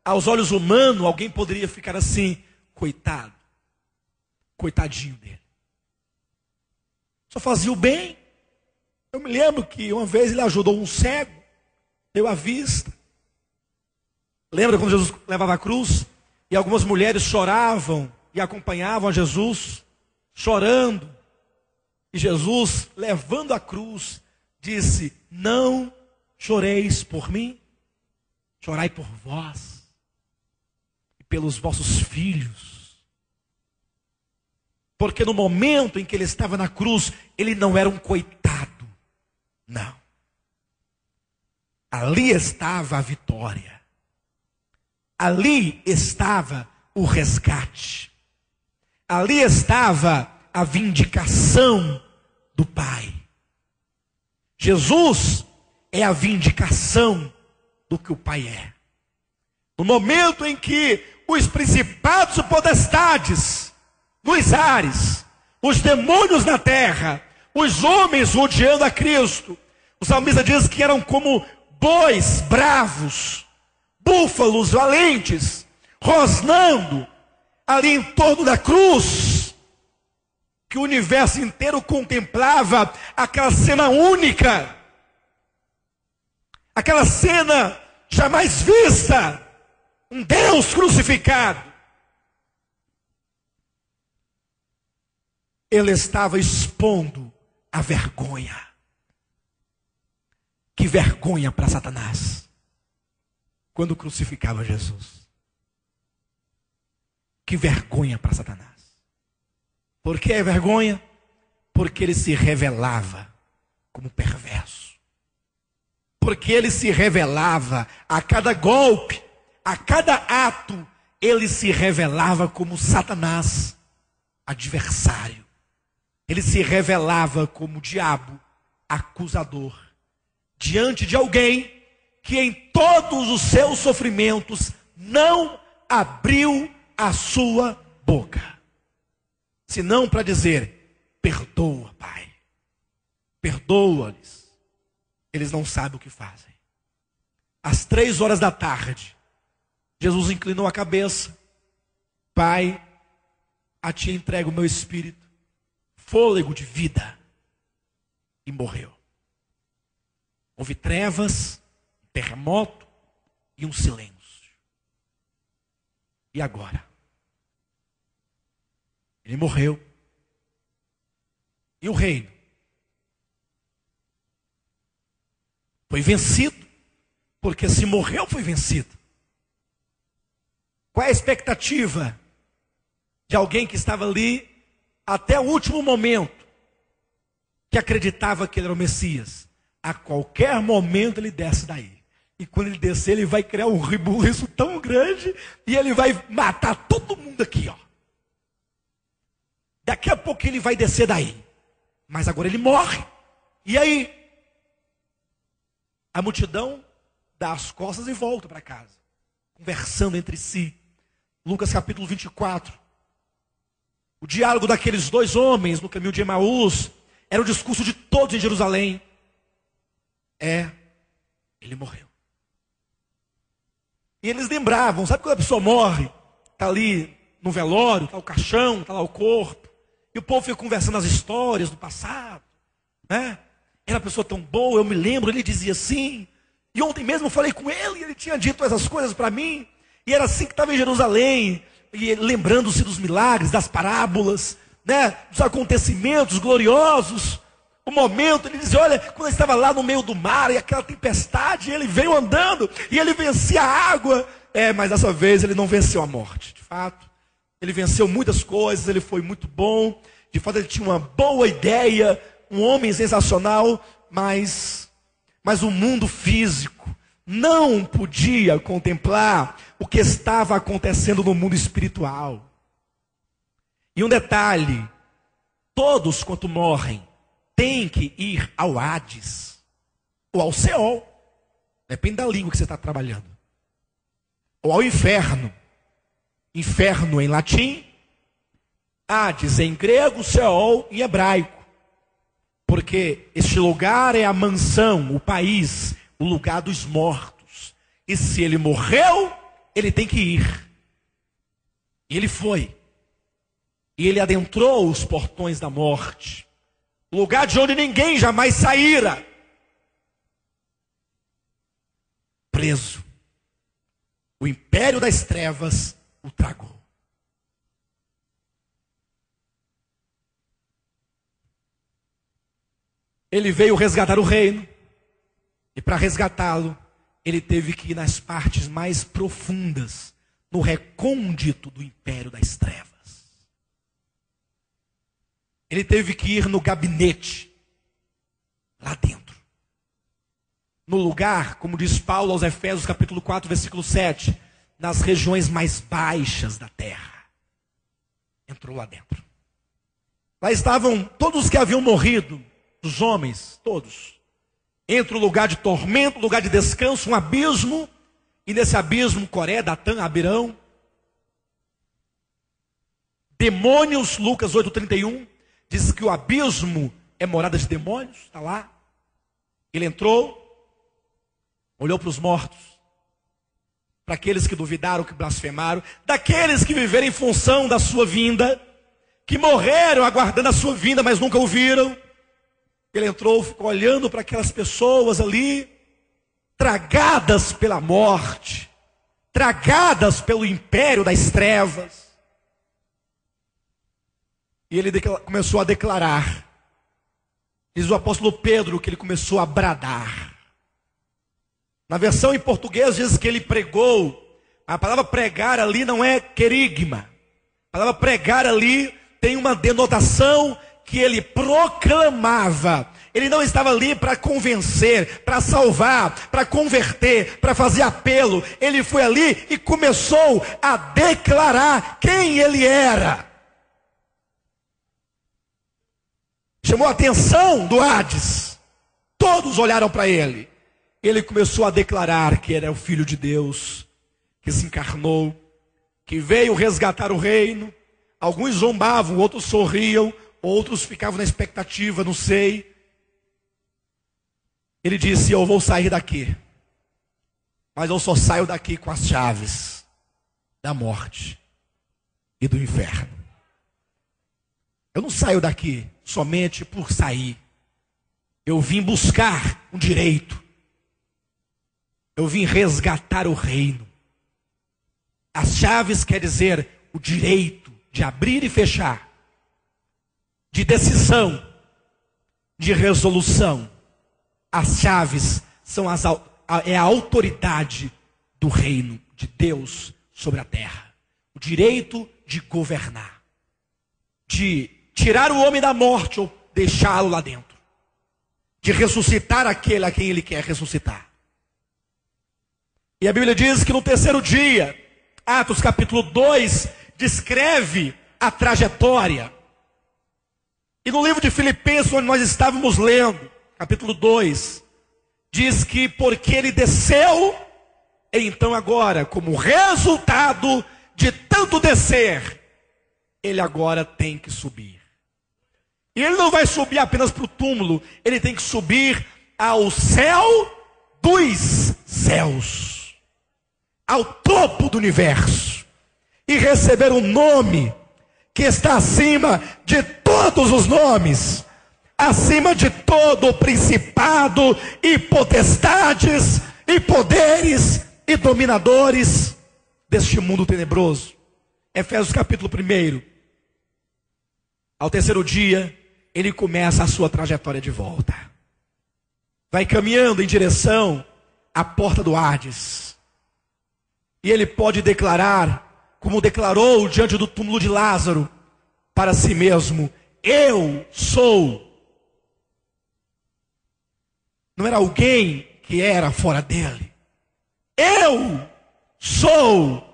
aos olhos humanos, alguém poderia ficar assim, coitado, coitadinho dele. Só fazia o bem. Eu me lembro que uma vez ele ajudou um cego, deu a vista. Lembra quando Jesus levava a cruz? E algumas mulheres choravam e acompanhavam a Jesus, chorando. E Jesus, levando a cruz, disse: não choreis por mim, chorai por vós e pelos vossos filhos. Porque no momento em que ele estava na cruz, ele não era um coitado. Não. Ali estava a vitória. Ali estava o resgate. Ali estava a vindicação do Pai. Jesus é a vindicação do que o Pai é. No momento em que os principados e potestades nos ares, os demônios na terra, os homens rodeando a Cristo, o salmista diz que eram como bois bravos, búfalos valentes, rosnando ali em torno da cruz, que o universo inteiro contemplava aquela cena única, aquela cena jamais vista, um Deus crucificado. Ele estava expondo a vergonha. Que vergonha para Satanás, quando crucificava Jesus. Que vergonha para Satanás. Por que é vergonha? Porque ele se revelava como perverso. Porque ele se revelava a cada golpe, a cada ato, ele se revelava como Satanás, adversário. Ele se revelava como diabo, acusador, diante de alguém que em todos os seus sofrimentos não abriu a sua boca, senão para dizer: perdoa, Pai, perdoa-lhes, eles não sabem o que fazem. Às 3 horas da tarde, Jesus inclinou a cabeça: Pai, a ti entrego o meu espírito, fôlego de vida, e morreu. Houve trevas, terremoto e um silêncio. E agora? Ele morreu. E o reino foi vencido, porque se morreu, foi vencido. Qual é a expectativa de alguém que estava ali até o último momento, que acreditava que ele era o Messias? A qualquer momento ele desce daí. E quando ele descer, ele vai criar um rebuliço tão grande, e ele vai matar todo mundo aqui, ó. Daqui a pouco ele vai descer daí. Mas agora ele morre. E aí? A multidão dá as costas e volta para casa, conversando entre si. Lucas capítulo 24. O diálogo daqueles 2 homens no caminho de Emaús era o discurso de todos em Jerusalém. Ele morreu. E eles lembravam, sabe quando a pessoa morre, está ali no velório, está o caixão, está lá o corpo, e o povo fica conversando as histórias do passado, né? Era uma pessoa tão boa, eu me lembro, ele dizia assim, e ontem mesmo eu falei com ele, e ele tinha dito essas coisas para mim, e era assim que estava em Jerusalém, e lembrando-se dos milagres, das parábolas, né? Dos acontecimentos gloriosos, o momento, ele dizia, olha, quando ele estava lá no meio do mar, e aquela tempestade, ele veio andando, e ele vencia a água, mas dessa vez ele não venceu a morte, de fato, ele venceu muitas coisas, ele foi muito bom, de fato ele tinha uma boa ideia, um homem sensacional, mas o mundo físico não podia contemplar o que estava acontecendo no mundo espiritual. E um detalhe, todos quanto morrem, têm que ir ao Hades, ou ao Seol, depende da língua que você está trabalhando, ou ao inferno. Inferno em latim, Hades em grego, Seol em hebraico. Porque este lugar é a mansão, o país, o lugar dos mortos. E se ele morreu, ele tem que ir. E ele foi. E ele adentrou os portões da morte. O lugar de onde ninguém jamais saíra. Preso. O império das trevas o tragou. Ele veio resgatar o reino. E para resgatá-lo, ele teve que ir nas partes mais profundas, no recôndito do império das trevas. Ele teve que ir no gabinete, lá dentro. No lugar, como diz Paulo aos Efésios capítulo 4, versículo 7, nas regiões mais baixas da terra. Entrou lá dentro. Lá estavam todos os que haviam morrido, dos homens, todos. Entre o lugar de tormento, o lugar de descanso, um abismo. E nesse abismo, Coré, Datã, Abirão. Demônios, Lucas 8,31. Diz que o abismo é morada de demônios. Está lá. Ele entrou. Olhou para os mortos. Para aqueles que duvidaram, que blasfemaram. Daqueles que viveram em função da sua vinda. Que morreram aguardando a sua vinda, mas nunca o viram. Ele entrou, ficou olhando para aquelas pessoas ali, tragadas pela morte, tragadas pelo império das trevas. E ele começou a declarar. Diz o apóstolo Pedro que ele começou a bradar. Na versão em português diz que ele pregou. A palavra pregar ali não é querigma. A palavra pregar ali tem uma denotação que ele proclamava. Ele não estava ali para convencer, para salvar, para converter, para fazer apelo. Ele foi ali e começou a declarar quem ele era. Chamou a atenção do Hades. Todos olharam para ele. Ele começou a declarar que era o Filho de Deus, que se encarnou, que veio resgatar o reino. Alguns zombavam, outros sorriam, outros ficavam na expectativa, não sei. Ele disse, eu vou sair daqui. Mas eu só saio daqui com as chaves da morte e do inferno. Eu não saio daqui somente por sair. Eu vim buscar um direito. Eu vim resgatar o reino. As chaves quer dizer o direito de abrir e fechar. De decisão, de resolução. As chaves são é a autoridade do reino de Deus sobre a terra. O direito de governar. De tirar o homem da morte ou deixá-lo lá dentro. De ressuscitar aquele a quem ele quer ressuscitar. E a Bíblia diz que no terceiro dia, Atos capítulo 2, descreve a trajetória. E no livro de Filipenses, onde nós estávamos lendo, capítulo 2, diz que porque ele desceu, então agora, como resultado de tanto descer, ele agora tem que subir. E ele não vai subir apenas para o túmulo, ele tem que subir ao céu dos céus. ao topo do universo e receber um nome que está acima de todos os nomes, acima de todo o principado e potestades e poderes e dominadores deste mundo tenebroso. Efésios capítulo 1. Ao terceiro dia, ele começa a sua trajetória de volta. Vai caminhando em direção à porta do Hades. E ele pode declarar, como declarou diante do túmulo de Lázaro, para si mesmo: eu sou. Não era alguém que era fora dele. Eu sou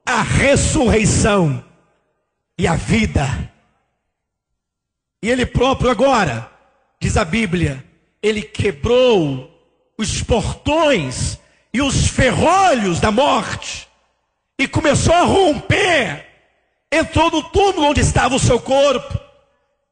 a ressurreição e a vida. E ele próprio agora, diz a Bíblia, ele quebrou os portões e os ferrolhos da morte e começou a romper. Entrou no túmulo onde estava o seu corpo.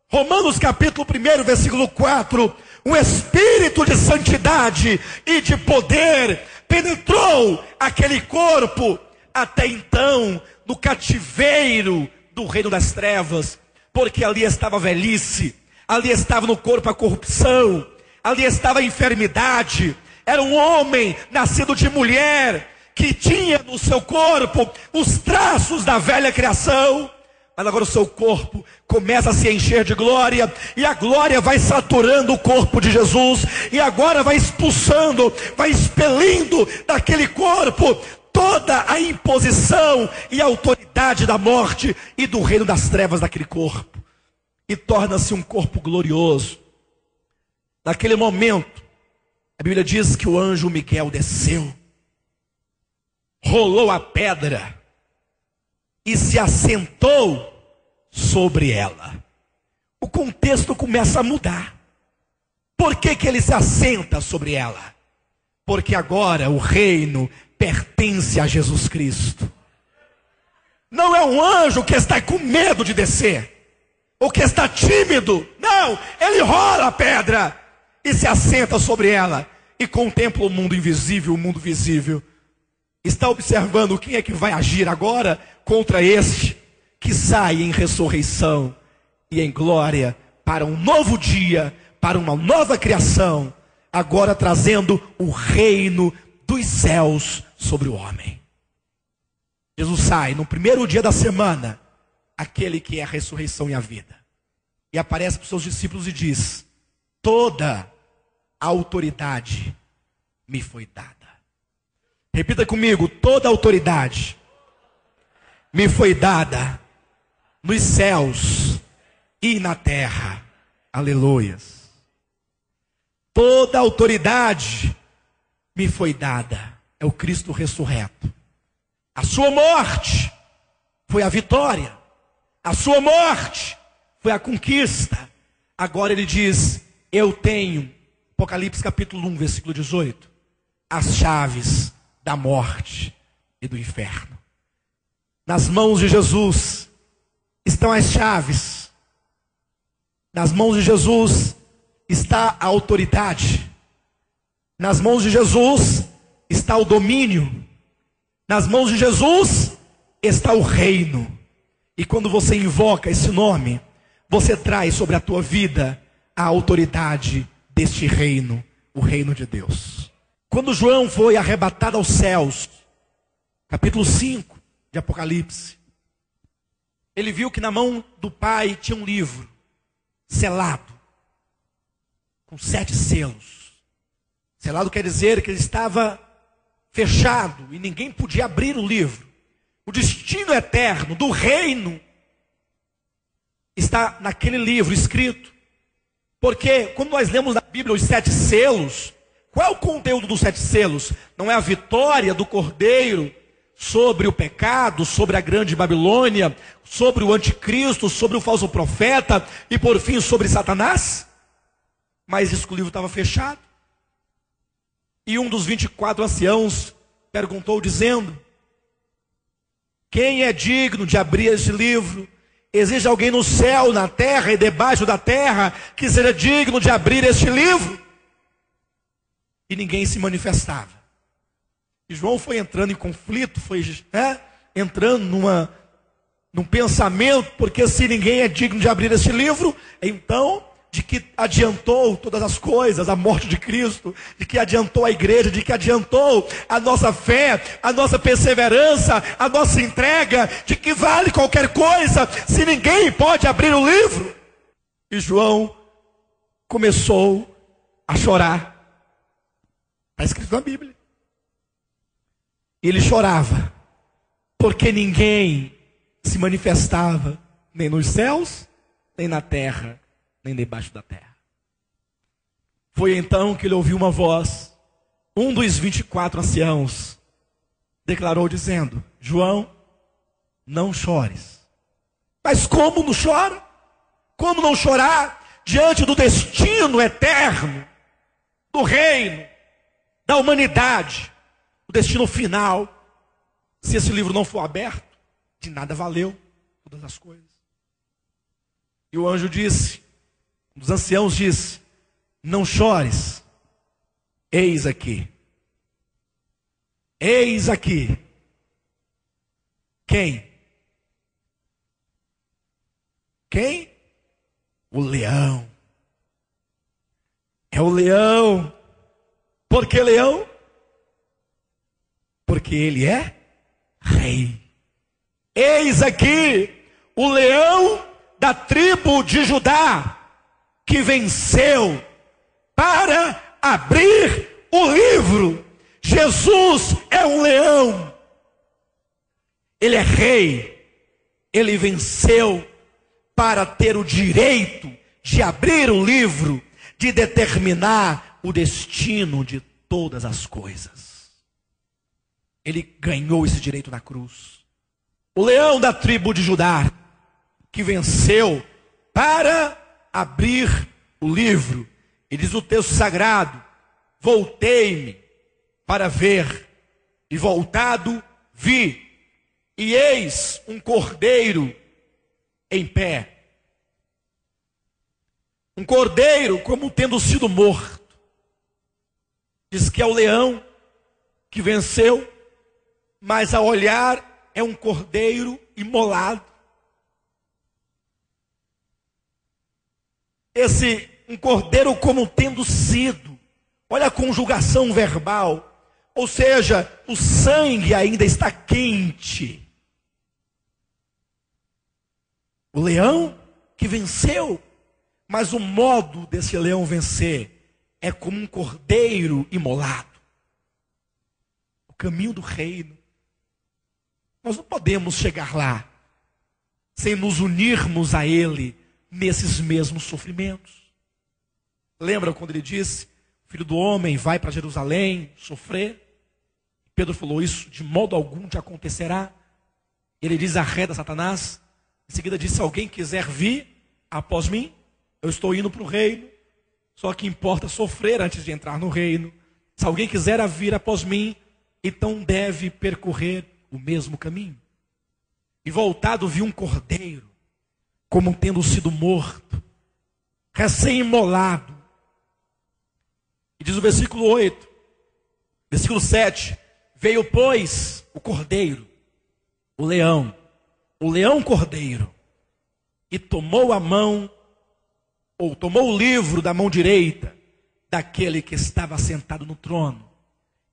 Romanos capítulo 1, versículo 4. Um espírito de santidade e de poder penetrou aquele corpo, até então no cativeiro do reino das trevas, porque ali estava a velhice, ali estava no corpo a corrupção, ali estava a enfermidade. Era um homem nascido de mulher, que tinha no seu corpo os traços da velha criação. Mas agora o seu corpo começa a se encher de glória, e a glória vai saturando o corpo de Jesus, e agora vai expulsando, vai expelindo daquele corpo toda a imposição e autoridade da morte e do reino das trevas daquele corpo, e torna-se um corpo glorioso. Naquele momento, a Bíblia diz que o anjo Miguel desceu, rolou a pedra e se assentou sobre ela. O contexto começa a mudar. Por que que ele se assenta sobre ela? Porque agora o reino pertence a Jesus Cristo. Não é um anjo que está com medo de descer, ou que está tímido. Não, ele rola a pedra e se assenta sobre ela e contempla o mundo invisível, o mundo visível. Está observando quem é que vai agir agora contra este que sai em ressurreição e em glória para um novo dia, para uma nova criação, agora trazendo o reino dos céus sobre o homem. Jesus sai no primeiro dia da semana, aquele que é a ressurreição e a vida, e aparece para os seus discípulos e diz: toda a autoridade me foi dada. Repita comigo: toda a autoridade me foi dada nos céus e na terra. Aleluias. Toda a autoridade me foi dada. É o Cristo ressurreto. A sua morte foi a vitória. A sua morte foi a conquista. Agora ele diz: eu tenho, Apocalipse capítulo 1, versículo 18, as chaves da morte e do inferno. Nas mãos de Jesus estão as chaves. Nas mãos de Jesus está a autoridade. Nas mãos de Jesus está o domínio. Nas mãos de Jesus está o reino. E quando você invoca esse nome, você traz sobre a tua vida a autoridade deste reino, o reino de Deus. Quando João foi arrebatado aos céus, capítulo 5 de Apocalipse, ele viu que na mão do Pai tinha um livro selado, com 7 selos. Selado quer dizer que ele estava fechado e ninguém podia abrir o livro. O destino eterno do reino está naquele livro escrito. Porque quando nós lemos na Bíblia os 7 selos, qual é o conteúdo dos 7 selos? Não é a vitória do Cordeiro sobre o pecado, sobre a grande Babilônia, sobre o anticristo, sobre o falso profeta e por fim sobre Satanás? Mas isso que o livro estava fechado. E um dos 24 anciãos perguntou dizendo: quem é digno de abrir este livro? Existe alguém no céu, na terra e debaixo da terra que seja digno de abrir este livro? E ninguém se manifestava. E João foi entrando em conflito, foi entrando num pensamento, porque se ninguém é digno de abrir este livro, então, de que adiantou todas as coisas, a morte de Cristo, de que adiantou a igreja, de que adiantou a nossa fé, a nossa perseverança, a nossa entrega, de que vale qualquer coisa, se ninguém pode abrir o livro. E João começou a chorar. Está escrito na Bíblia. E ele chorava, porque ninguém se manifestava, nem nos céus, nem na terra, nem debaixo da terra. Foi então que ele ouviu uma voz, um dos 24 anciãos, declarou dizendo: João, não chores. Mas como não chora? Como não chorar diante do destino eterno, do reino, da humanidade, o destino final? Se esse livro não for aberto, de nada valeu todas as coisas. E o anjo disse, um dos anciãos disse: não chores, eis aqui. Eis aqui. Quem? Quem? O leão. É o leão. Por que leão? Porque ele é rei. Eis aqui o leão da tribo de Judá, que venceu para abrir o livro. Jesus é um leão. Ele é rei. Ele venceu para ter o direito de abrir o livro, de determinar o destino de todas as coisas. Ele ganhou esse direito na cruz. O leão da tribo de Judá, que venceu para abrir o livro. E diz o texto sagrado: voltei-me para ver, e voltado vi, e eis um cordeiro em pé. Um cordeiro como tendo sido morto. Diz que é o leão que venceu, mas ao olhar é um cordeiro imolado. Um cordeiro como tendo sido. Olha a conjugação verbal. Ou seja, o sangue ainda está quente. O leão que venceu. Mas o modo desse leão vencer é como um cordeiro imolado. O caminho do reino. Nós não podemos chegar lá sem nos unirmos a ele nesses mesmos sofrimentos. Lembra quando ele disse: o filho do homem vai para Jerusalém sofrer? Pedro falou: isso de modo algum te acontecerá. Ele diz: arreda Satanás. Em seguida disse: se alguém quiser vir após mim, eu estou indo para o reino. Só que importa sofrer antes de entrar no reino. Se alguém quiser vir após mim, então deve percorrer o mesmo caminho. E voltado viu um cordeiro, como tendo sido morto, recém-imolado. E diz o versículo 8, versículo 7, veio pois o cordeiro, o leão cordeiro, e tomou a mão, ou tomou o livro da mão direita, daquele que estava sentado no trono.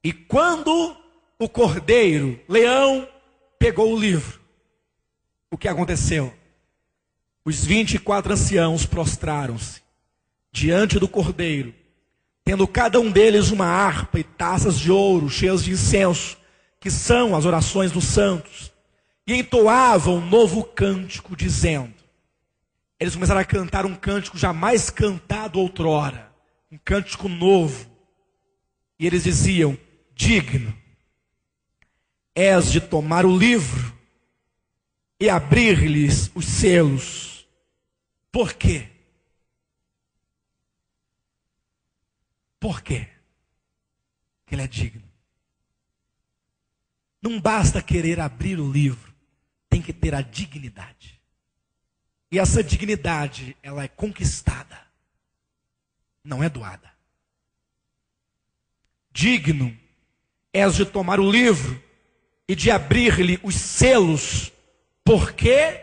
E quando o cordeiro, leão, pegou o livro, o que aconteceu? Os 24 anciãos prostraram-se diante do cordeiro, tendo cada um deles uma harpa e taças de ouro cheias de incenso, que são as orações dos santos, e entoavam um novo cântico, dizendo... Eles começaram a cantar um cântico jamais cantado outrora, um cântico novo. E eles diziam: digno és de tomar o livro e abrir-lhes os selos. Por quê? Por quê? Porque ele é digno. Não basta querer abrir o livro, tem que ter a dignidade. E essa dignidade, ela é conquistada, não é doada. Digno és de tomar o livro e de abrir-lhe os selos, porque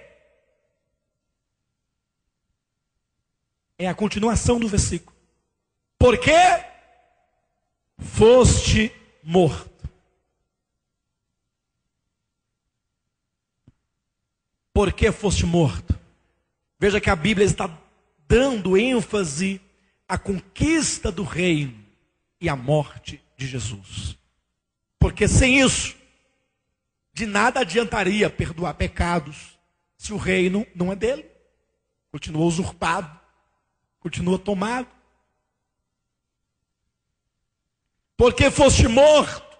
é a continuação do versículo. Porque foste morto. Porque foste morto. Veja que a Bíblia está dando ênfase à conquista do reino e à morte de Jesus. Porque sem isso, de nada adiantaria perdoar pecados se o reino não é dele. Continua usurpado, continua tomado. Porque foste morto,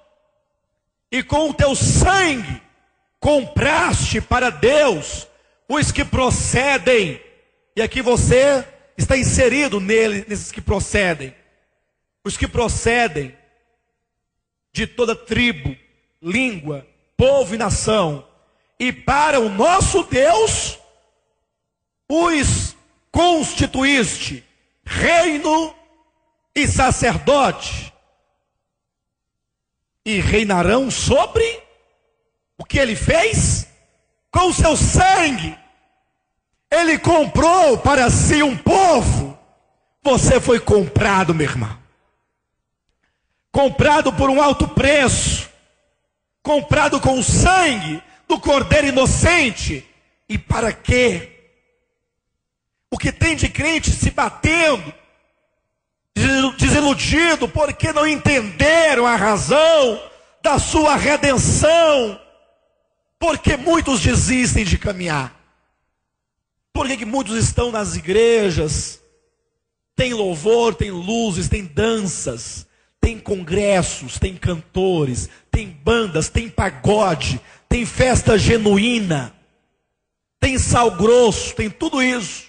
e com o teu sangue compraste para Deus os que procedem, e aqui você está inserido nesses que procedem, os que procedem de toda tribo, língua, povo e nação, e para o nosso Deus os constituíste reino e sacerdote, e reinarão sobre o que ele fez? Com o seu sangue. Ele comprou para si um povo. Você foi comprado, meu irmão. Comprado por um alto preço. Comprado com o sangue do Cordeiro inocente. E para quê? O que tem de crente se batendo, desiludido, porque não entenderam a razão da sua redenção. Porque muitos desistem de caminhar. Por que muitos estão nas igrejas? Tem louvor, tem luzes, tem danças, tem congressos, tem cantores, tem bandas, tem pagode, tem festa genuína, tem sal grosso, tem tudo isso.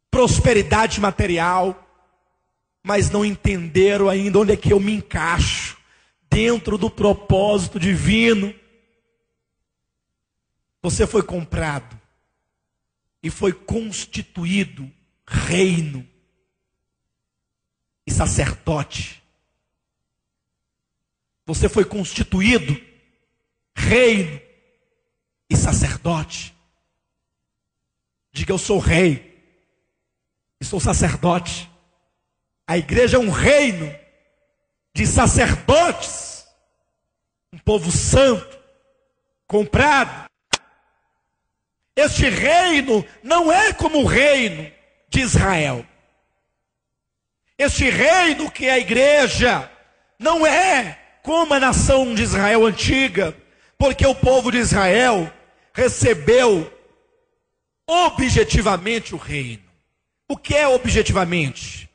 Prosperidade material, mas não entenderam ainda onde é que eu me encaixo dentro do propósito divino. Você foi comprado e foi constituído reino e sacerdote. Você foi constituído reino e sacerdote. Diga: eu sou rei e sou sacerdote. A igreja é um reino de sacerdotes, um povo santo, comprado. Este reino não é como o reino de Israel. Este reino que é a igreja não é como a nação de Israel antiga, porque o povo de Israel recebeu objetivamente o reino. O que é objetivamente?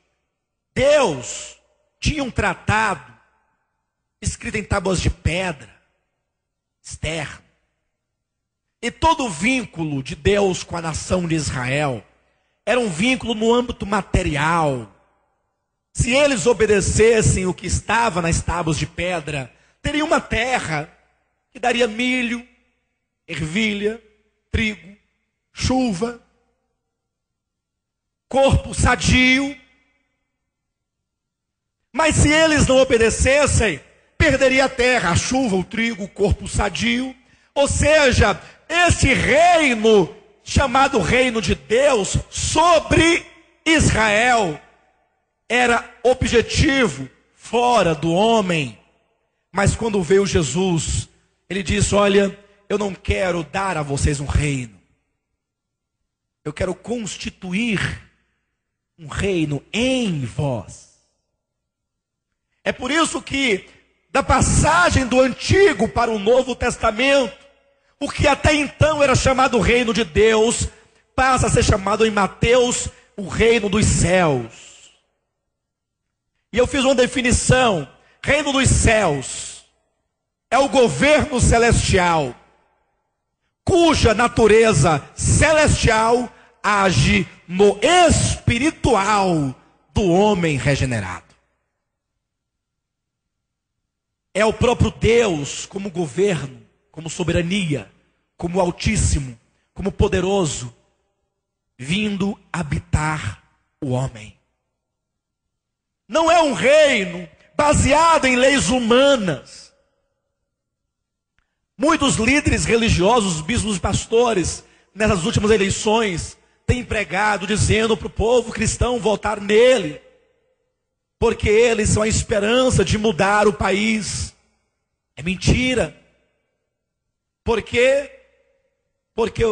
Deus tinha um tratado escrito em tábuas de pedra, externo. E todo o vínculo de Deus com a nação de Israel era um vínculo no âmbito material. Se eles obedecessem o que estava nas tábuas de pedra, teria uma terra que daria milho, ervilha, trigo, chuva, corpo sadio. Mas se eles não obedecessem, perderia a terra, a chuva, o trigo, o corpo sadio. Ou seja, esse reino, chamado reino de Deus, sobre Israel, era objetivo, fora do homem. Mas quando veio Jesus, ele disse: olha, eu não quero dar a vocês um reino. Eu quero constituir um reino em vós. É por isso que, da passagem do Antigo para o Novo Testamento, o que até então era chamado reino de Deus, passa a ser chamado em Mateus o reino dos céus. E eu fiz uma definição: reino dos céus é o governo celestial, cuja natureza celestial age no espiritual do homem regenerado. É o próprio Deus como governo, como soberania, como Altíssimo, como poderoso, vindo habitar o homem. Não é um reino baseado em leis humanas. Muitos líderes religiosos, bispos e pastores, nessas últimas eleições, têm pregado dizendo para o povo cristão votar nele, porque eles são a esperança de mudar o país. É mentira. Por quê? Porque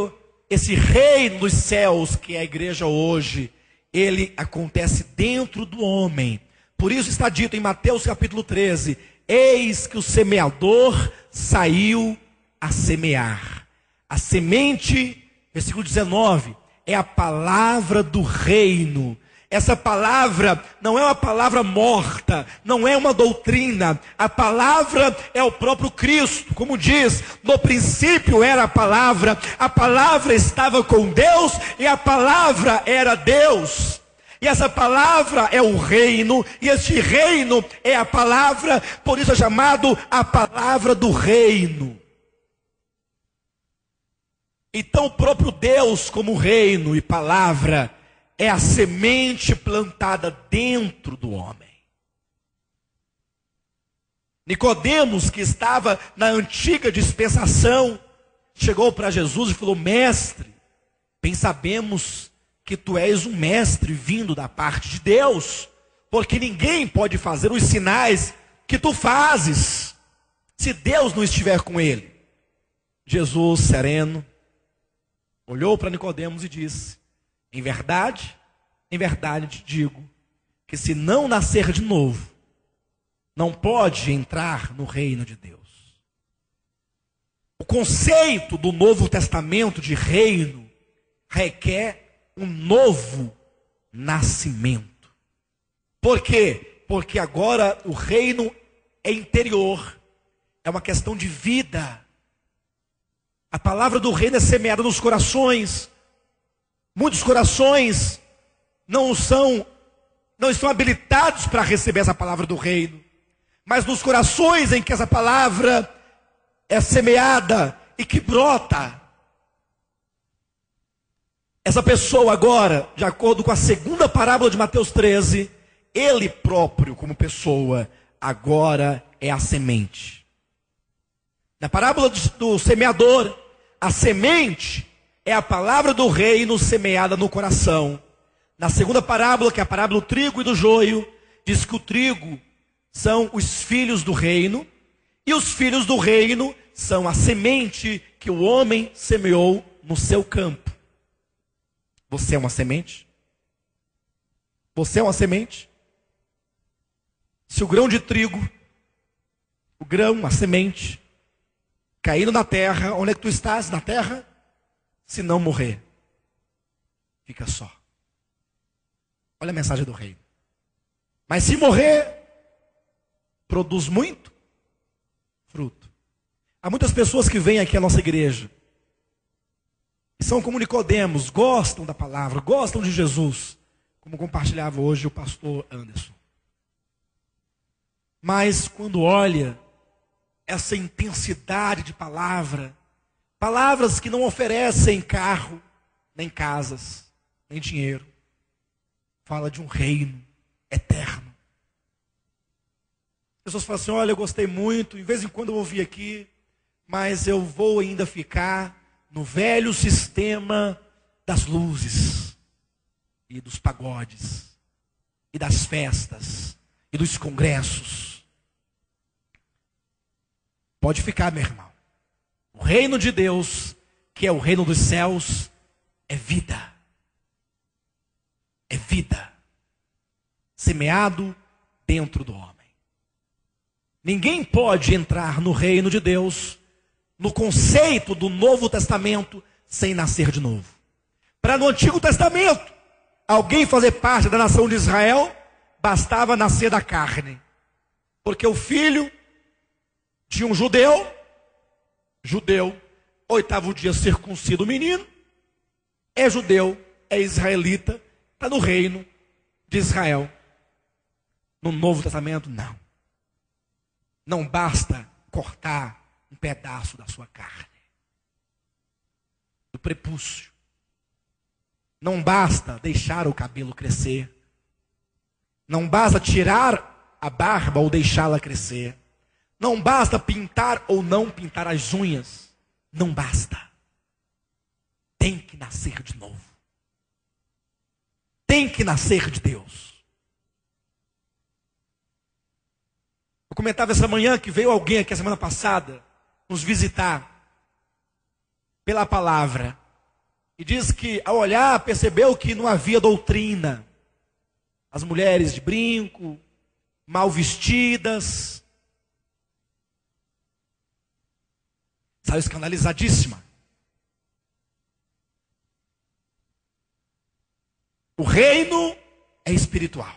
esse reino dos céus, que é a igreja hoje, ele acontece dentro do homem. Por isso está dito em Mateus capítulo 13, eis que o semeador saiu a semear. A semente, versículo 19, é a palavra do reino. Essa palavra não é uma palavra morta, não é uma doutrina. A palavra é o próprio Cristo. Como diz, no princípio era a palavra estava com Deus e a palavra era Deus. E essa palavra é o reino, e este reino é a palavra, por isso é chamado a palavra do reino. Então o próprio Deus, como reino e palavra, é a semente plantada dentro do homem. Nicodemos, que estava na antiga dispensação, chegou para Jesus e falou: mestre, bem sabemos que tu és um mestre vindo da parte de Deus, porque ninguém pode fazer os sinais que tu fazes, se Deus não estiver com ele. Jesus, sereno, olhou para Nicodemos e disse: em verdade te digo, que se não nascer de novo, não pode entrar no reino de Deus. O conceito do Novo Testamento de reino requer um novo nascimento. Por quê? Porque agora o reino é interior, é uma questão de vida. A palavra do reino é semeada nos corações. Muitos corações não estão habilitados para receber essa palavra do reino. Mas nos corações em que essa palavra é semeada e que brota, essa pessoa agora, de acordo com a segunda parábola de Mateus 13, ele próprio como pessoa agora é a semente. Na parábola do semeador, a semente é a palavra do reino semeada no coração. Na segunda parábola, que é a parábola do trigo e do joio, diz que o trigo são os filhos do reino, e os filhos do reino são a semente que o homem semeou no seu campo. Você é uma semente? Você é uma semente? Se o grão de trigo, o grão, a semente, caindo na terra, onde é que tu estás? Na terra? Se não morrer, fica só. Olha a mensagem do reino. Mas se morrer, produz muito fruto. Há muitas pessoas que vêm aqui à nossa igreja e são como Nicodemos, gostam da palavra, gostam de Jesus, como compartilhava hoje o pastor Anderson. Mas quando olha essa intensidade de palavra, palavras que não oferecem carro, nem casas, nem dinheiro, fala de um reino eterno. As pessoas falam assim: olha, eu gostei muito, de vez em quando eu ouvi aqui, mas eu vou ainda ficar no velho sistema das luzes, e dos pagodes, e das festas, e dos congressos. Pode ficar, meu irmão. O reino de Deus, que é o reino dos céus, é vida. É vida. Semeado dentro do homem. Ninguém pode entrar no reino de Deus, no conceito do Novo Testamento, sem nascer de novo. Para no Antigo Testamento, alguém fazer parte da nação de Israel, bastava nascer da carne. Porque o filho de um judeu, oitavo dia circuncida o menino, é judeu, é israelita, está no reino de Israel. No Novo Testamento, não. Não basta cortar um pedaço da sua carne, do prepúcio. Não basta deixar o cabelo crescer. Não basta tirar a barba ou deixá-la crescer. Não basta pintar ou não pintar as unhas. Não basta. Tem que nascer de novo. Tem que nascer de Deus. Eu comentava essa manhã que veio alguém aqui a semana passada nos visitar pela palavra. E diz que ao olhar percebeu que não havia doutrina. As mulheres de brinco, mal vestidas. Saiu escandalizadíssima. O reino é espiritual.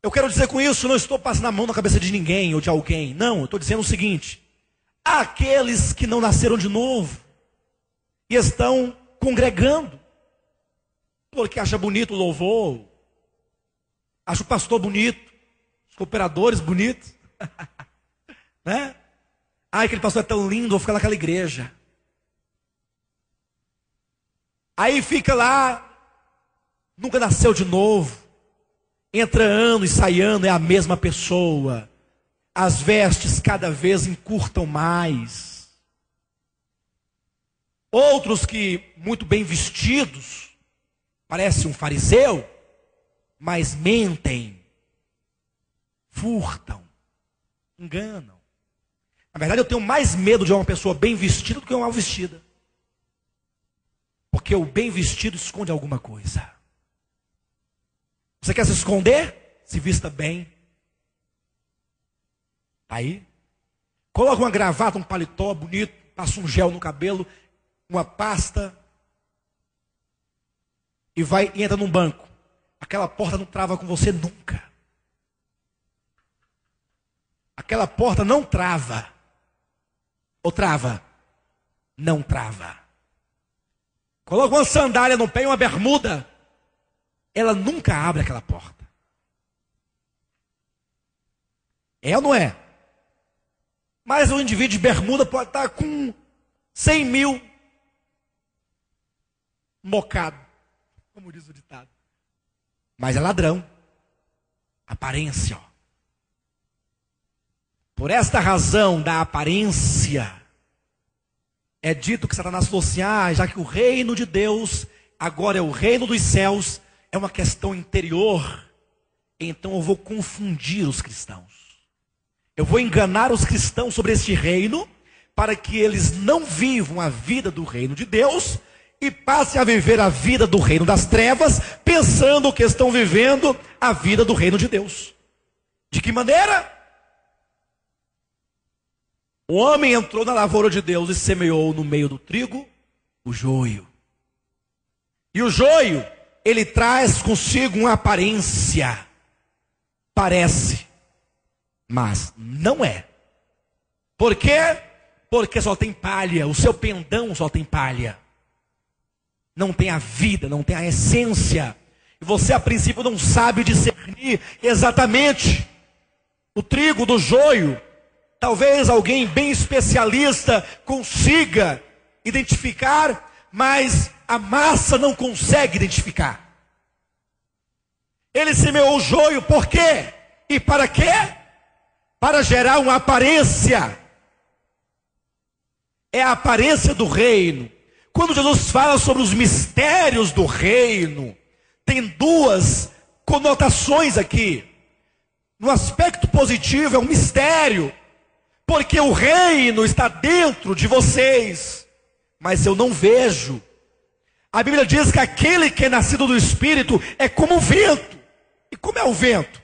Eu quero dizer com isso, não estou passando a mão na cabeça de ninguém ou de alguém. Não, eu estou dizendo o seguinte. Há aqueles que não nasceram de novo e estão congregando porque acha bonito o louvor, acha o pastor bonito, os cooperadores bonitos, né? Ai, aquele pastor é tão lindo, vou ficar naquela igreja. Aí fica lá, nunca nasceu de novo, entra ano e sai ano, é a mesma pessoa. As vestes cada vez encurtam mais. Outros que, muito bem vestidos, parece um fariseu, mas mentem, furtam, enganam. Na verdade, eu tenho mais medo de uma pessoa bem vestida do que uma mal vestida. Porque o bem vestido esconde alguma coisa. Você quer se esconder? Se vista bem. Aí, coloca uma gravata, um paletó bonito, passa um gel no cabelo, uma pasta e vai e entra num banco. Aquela porta não trava com você nunca. Aquela porta não trava. Ou trava? Não trava. Coloca uma sandália no pé e uma bermuda. Ela nunca abre aquela porta. É ou não é? Mas o indivíduo de bermuda pode estar com 100 mil mocado, como diz o ditado. Mas é ladrão. Aparência, ó. Por esta razão da aparência, é dito que Satanás falou assim, já que o reino de Deus agora é o reino dos céus, é uma questão interior, então eu vou confundir os cristãos. Eu vou enganar os cristãos sobre este reino, para que eles não vivam a vida do reino de Deus, e passem a viver a vida do reino das trevas, pensando que estão vivendo a vida do reino de Deus. De que maneira? O homem entrou na lavoura de Deus e semeou no meio do trigo o joio. E o joio, ele traz consigo uma aparência. Parece, mas não é. Por quê? Porque só tem palha, o seu pendão só tem palha. Não tem a vida, não tem a essência. E você a princípio não sabe discernir exatamente o trigo do joio. Talvez alguém bem especialista consiga identificar, mas a massa não consegue identificar. Ele semeou o joio por quê? E para quê? Para gerar uma aparência. É a aparência do reino. Quando Jesus fala sobre os mistérios do reino, tem duas conotações aqui. No aspecto positivo é um mistério, porque o reino está dentro de vocês, mas eu não vejo. A Bíblia diz que aquele que é nascido do Espírito é como o vento. E como é o vento?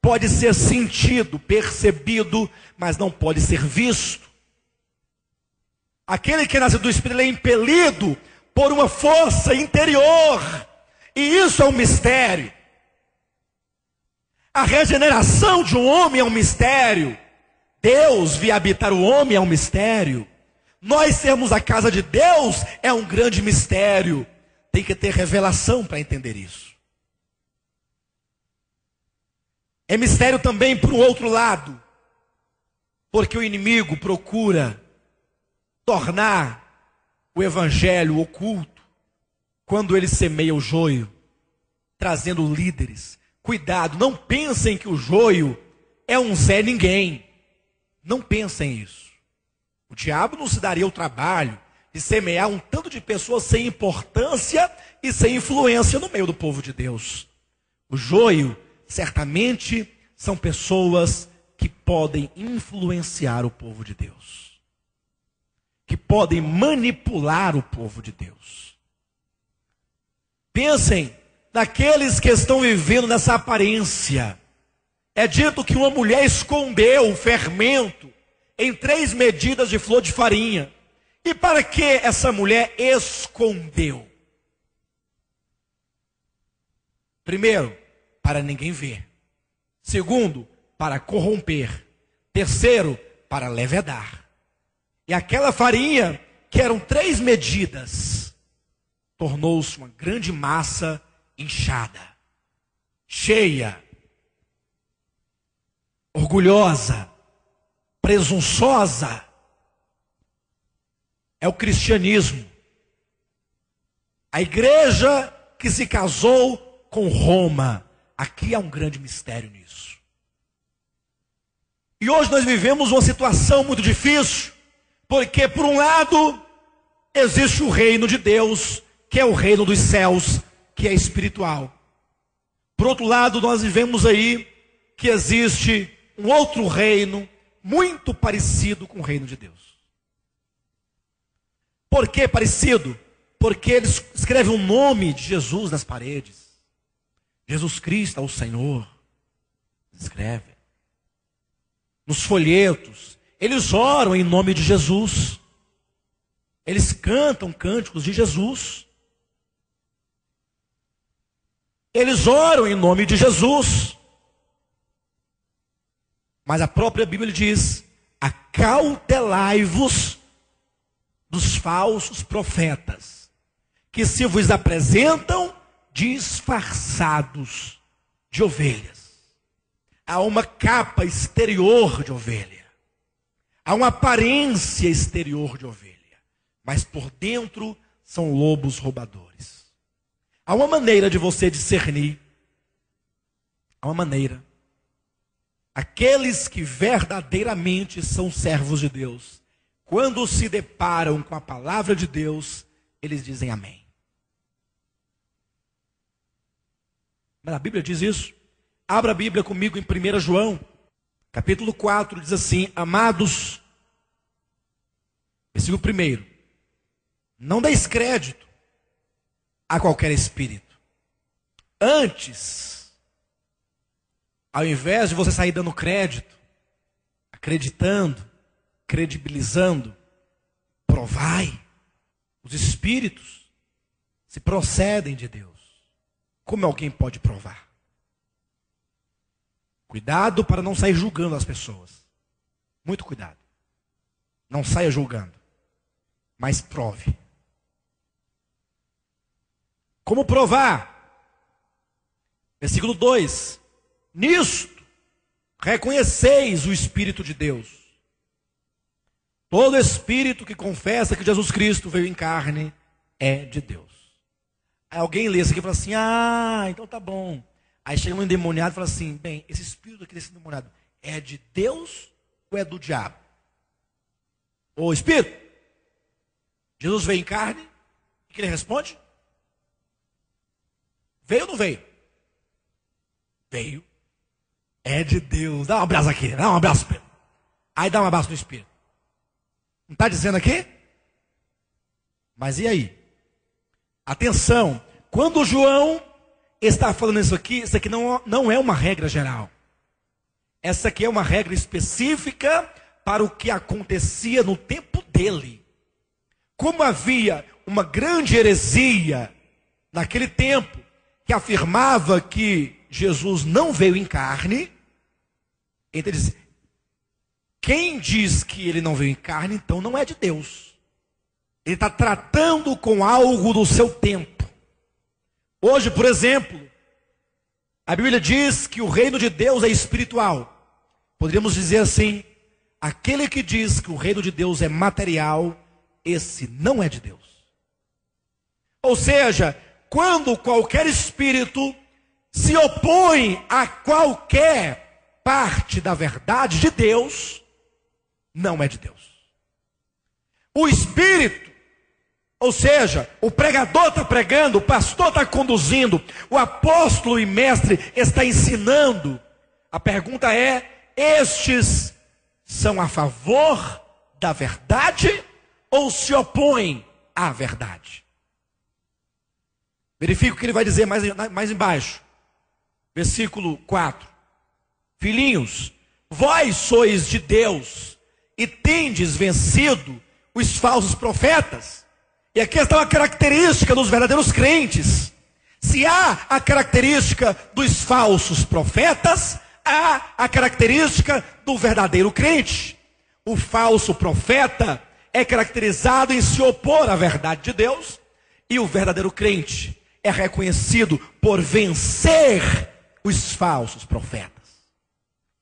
Pode ser sentido, percebido, mas não pode ser visto. Aquele que é nascido do Espírito, ele é impelido por uma força interior. E isso é um mistério. A regeneração de um homem é um mistério. Deus vir habitar o homem é um mistério. Nós sermos a casa de Deus é um grande mistério. Tem que ter revelação para entender isso. É mistério também para o outro lado. Porque o inimigo procura tornar o evangelho oculto quando ele semeia o joio, trazendo líderes, Cuidado, não pensem que o joio é um Zé Ninguém. Não pensem isso. O diabo não se daria o trabalho de semear um tanto de pessoas sem importância e sem influência no meio do povo de Deus. O joio, certamente, são pessoas que podem influenciar o povo de Deus, que podem manipular o povo de Deus. Pensem naqueles que estão vivendo nessa aparência. É dito que uma mulher escondeu o fermento em 3 medidas de flor de farinha. E para que essa mulher escondeu? Primeiro, para ninguém ver. Segundo, para corromper. Terceiro, para levedar. E aquela farinha, que eram 3 medidas, tornou-se uma grande massa inchada, cheia, orgulhosa, presunçosa. É o cristianismo. A igreja que se casou com Roma. Aqui há um grande mistério nisso. E hoje nós vivemos uma situação muito difícil, porque por um lado existe o reino de Deus, que é o reino dos céus, que é espiritual. Por outro lado, nós vivemos aí que existe um outro reino muito parecido com o reino de Deus. Por que parecido? Porque eles escrevem o nome de Jesus nas paredes. Jesus Cristo é o Senhor. Escreve. Nos folhetos. Eles oram em nome de Jesus. Eles cantam cânticos de Jesus. Eles oram em nome de Jesus. Mas a própria Bíblia diz: acautelai-vos dos falsos profetas, que se vos apresentam disfarçados de ovelhas. Há uma capa exterior de ovelha. Há uma aparência exterior de ovelha. Mas por dentro são lobos roubadores. Há uma maneira de você discernir. Há uma maneira. Aqueles que verdadeiramente são servos de Deus, quando se deparam com a palavra de Deus, eles dizem amém. Mas a Bíblia diz isso. Abra a Bíblia comigo em 1 João, capítulo 4, diz assim: amados, versículo 1, não deis crédito a qualquer espírito. Antes, ao invés de você sair dando crédito, acreditando, credibilizando, provai. Os espíritos se procedem de Deus. Como alguém pode provar? Cuidado para não sair julgando as pessoas. Muito cuidado. Não saia julgando, mas prove. Como provar? Versículo 2. Nisto reconheceis o Espírito de Deus. Todo espírito que confessa que Jesus Cristo veio em carne é de Deus. Aí alguém lê isso aqui e fala assim: ah, então tá bom. Aí chega um endemoniado e fala assim: bem, esse espírito aqui desse endemoniado é de Deus ou é do diabo? Ô espírito, Jesus veio em carne? O que ele responde? Veio ou não veio? Veio. É de Deus. Dá um abraço aqui, dá um abraço, Pedro. Aí dá um abraço no espírito. Não está dizendo aqui? Mas e aí? Atenção, quando João está falando isso aqui não é uma regra geral. Essa aqui é uma regra específica para o que acontecia no tempo dele. Como havia uma grande heresia naquele tempo, que afirmava que Jesus não veio em carne, então ele diz: quem diz que ele não veio em carne, então não é de Deus. Ele está tratando com algo do seu tempo. Hoje, por exemplo, a Bíblia diz que o reino de Deus é espiritual. Poderíamos dizer assim: aquele que diz que o reino de Deus é material, esse não é de Deus. Ou seja, quando qualquer espírito se opõe a qualquer parte da verdade de Deus, não é de Deus. O Espírito, ou seja, o pregador está pregando, o pastor está conduzindo, o apóstolo e mestre está ensinando. A pergunta é: estes são a favor da verdade ou se opõem à verdade? Verifique o que ele vai dizer mais embaixo. Versículo 4. Filhinhos, vós sois de Deus e tendes vencido os falsos profetas. E aqui está uma característica dos verdadeiros crentes. Se há a característica dos falsos profetas, há a característica do verdadeiro crente. O falso profeta é caracterizado em se opor à verdade de Deus, e o verdadeiro crente é reconhecido por vencer os falsos profetas.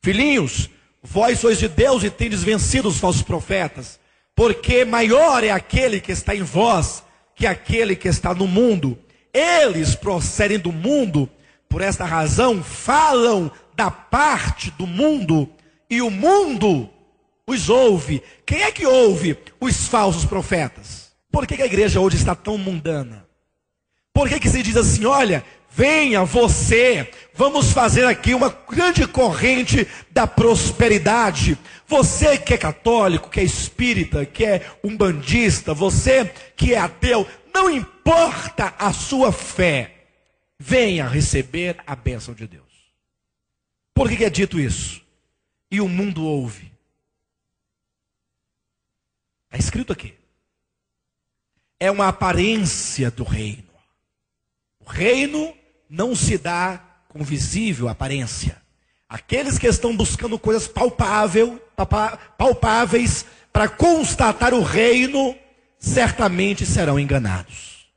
Filhinhos, vós sois de Deus e tendes vencido os falsos profetas, porque maior é aquele que está em vós que aquele que está no mundo. Eles procedem do mundo, por esta razão falam da parte do mundo, e o mundo os ouve. Quem é que ouve os falsos profetas? Por que a igreja hoje está tão mundana? Por que se diz assim: olha, venha você, vamos fazer aqui uma grande corrente da prosperidade. Você que é católico, que é espírita, que é umbandista, você que é ateu, não importa a sua fé, venha receber a bênção de Deus. Por que é dito isso? E o mundo ouve. Está escrito aqui. É uma aparência do reino. O reino não se dá com visível aparência. Aqueles que estão buscando coisas palpáveis para constatar o reino, certamente serão enganados.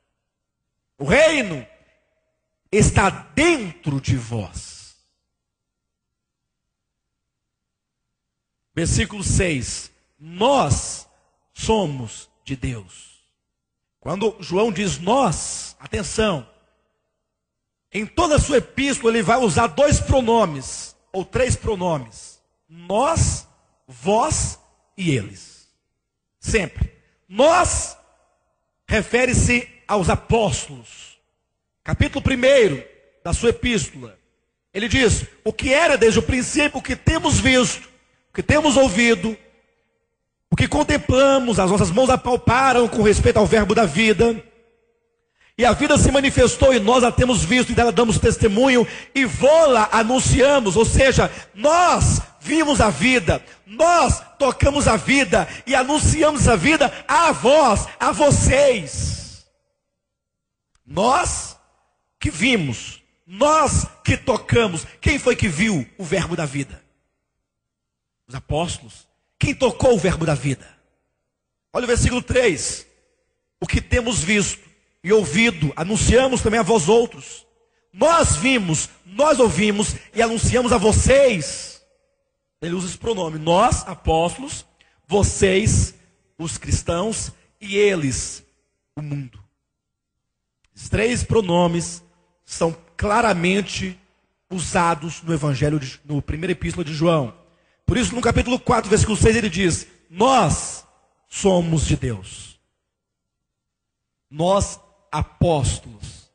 O reino está dentro de vós. Versículo 6. Nós somos de Deus. Quando João diz nós, atenção, em toda a sua epístola ele vai usar 2 pronomes, ou 3 pronomes. Nós, vós e eles. Sempre. Nós refere-se aos apóstolos. Capítulo 1 da sua epístola. Ele diz: o que era desde o princípio, o que temos visto, o que temos ouvido, o que contemplamos, as nossas mãos apalparam com respeito ao verbo da vida. E a vida se manifestou e nós a temos visto, e dela damos testemunho e vô-la anunciamos. Ou seja, nós vimos a vida, nós tocamos a vida e anunciamos a vida a vós, a vocês. Nós que vimos, nós que tocamos. Quem foi que viu o verbo da vida? Os apóstolos. Quem tocou o verbo da vida? Olha o versículo 3. O que temos visto e ouvido, anunciamos também a vós outros. Nós vimos, nós ouvimos e anunciamos a vocês. Ele usa esse pronome: nós, apóstolos, vocês, os cristãos, e eles, o mundo. Esses 3 pronomes são claramente usados no Evangelho, no primeira epístola de João. Por isso, no capítulo 4, versículo 6, ele diz: nós somos de Deus. Nós, apóstolos.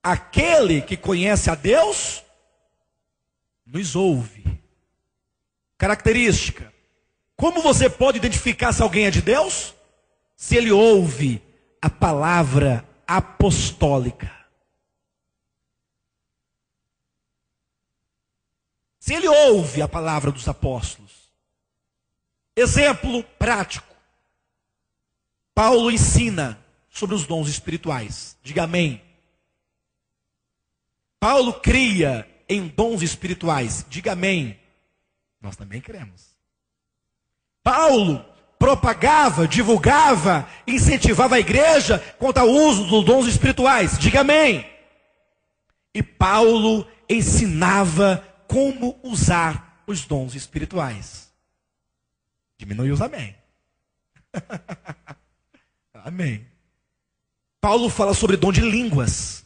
Aquele que conhece a Deus, nos ouve. Característica: como você pode identificar se alguém é de Deus? Se ele ouve a palavra apostólica. Se ele ouve a palavra dos apóstolos. Exemplo prático. Paulo ensina sobre os dons espirituais. Diga amém. Paulo cria em dons espirituais. Diga amém. Nós também cremos. Paulo propagava, divulgava, incentivava a igreja quanto ao uso dos dons espirituais. Diga amém. E Paulo ensinava como usar os dons espirituais. Diminui os amém. Amém. Paulo fala sobre dom de línguas.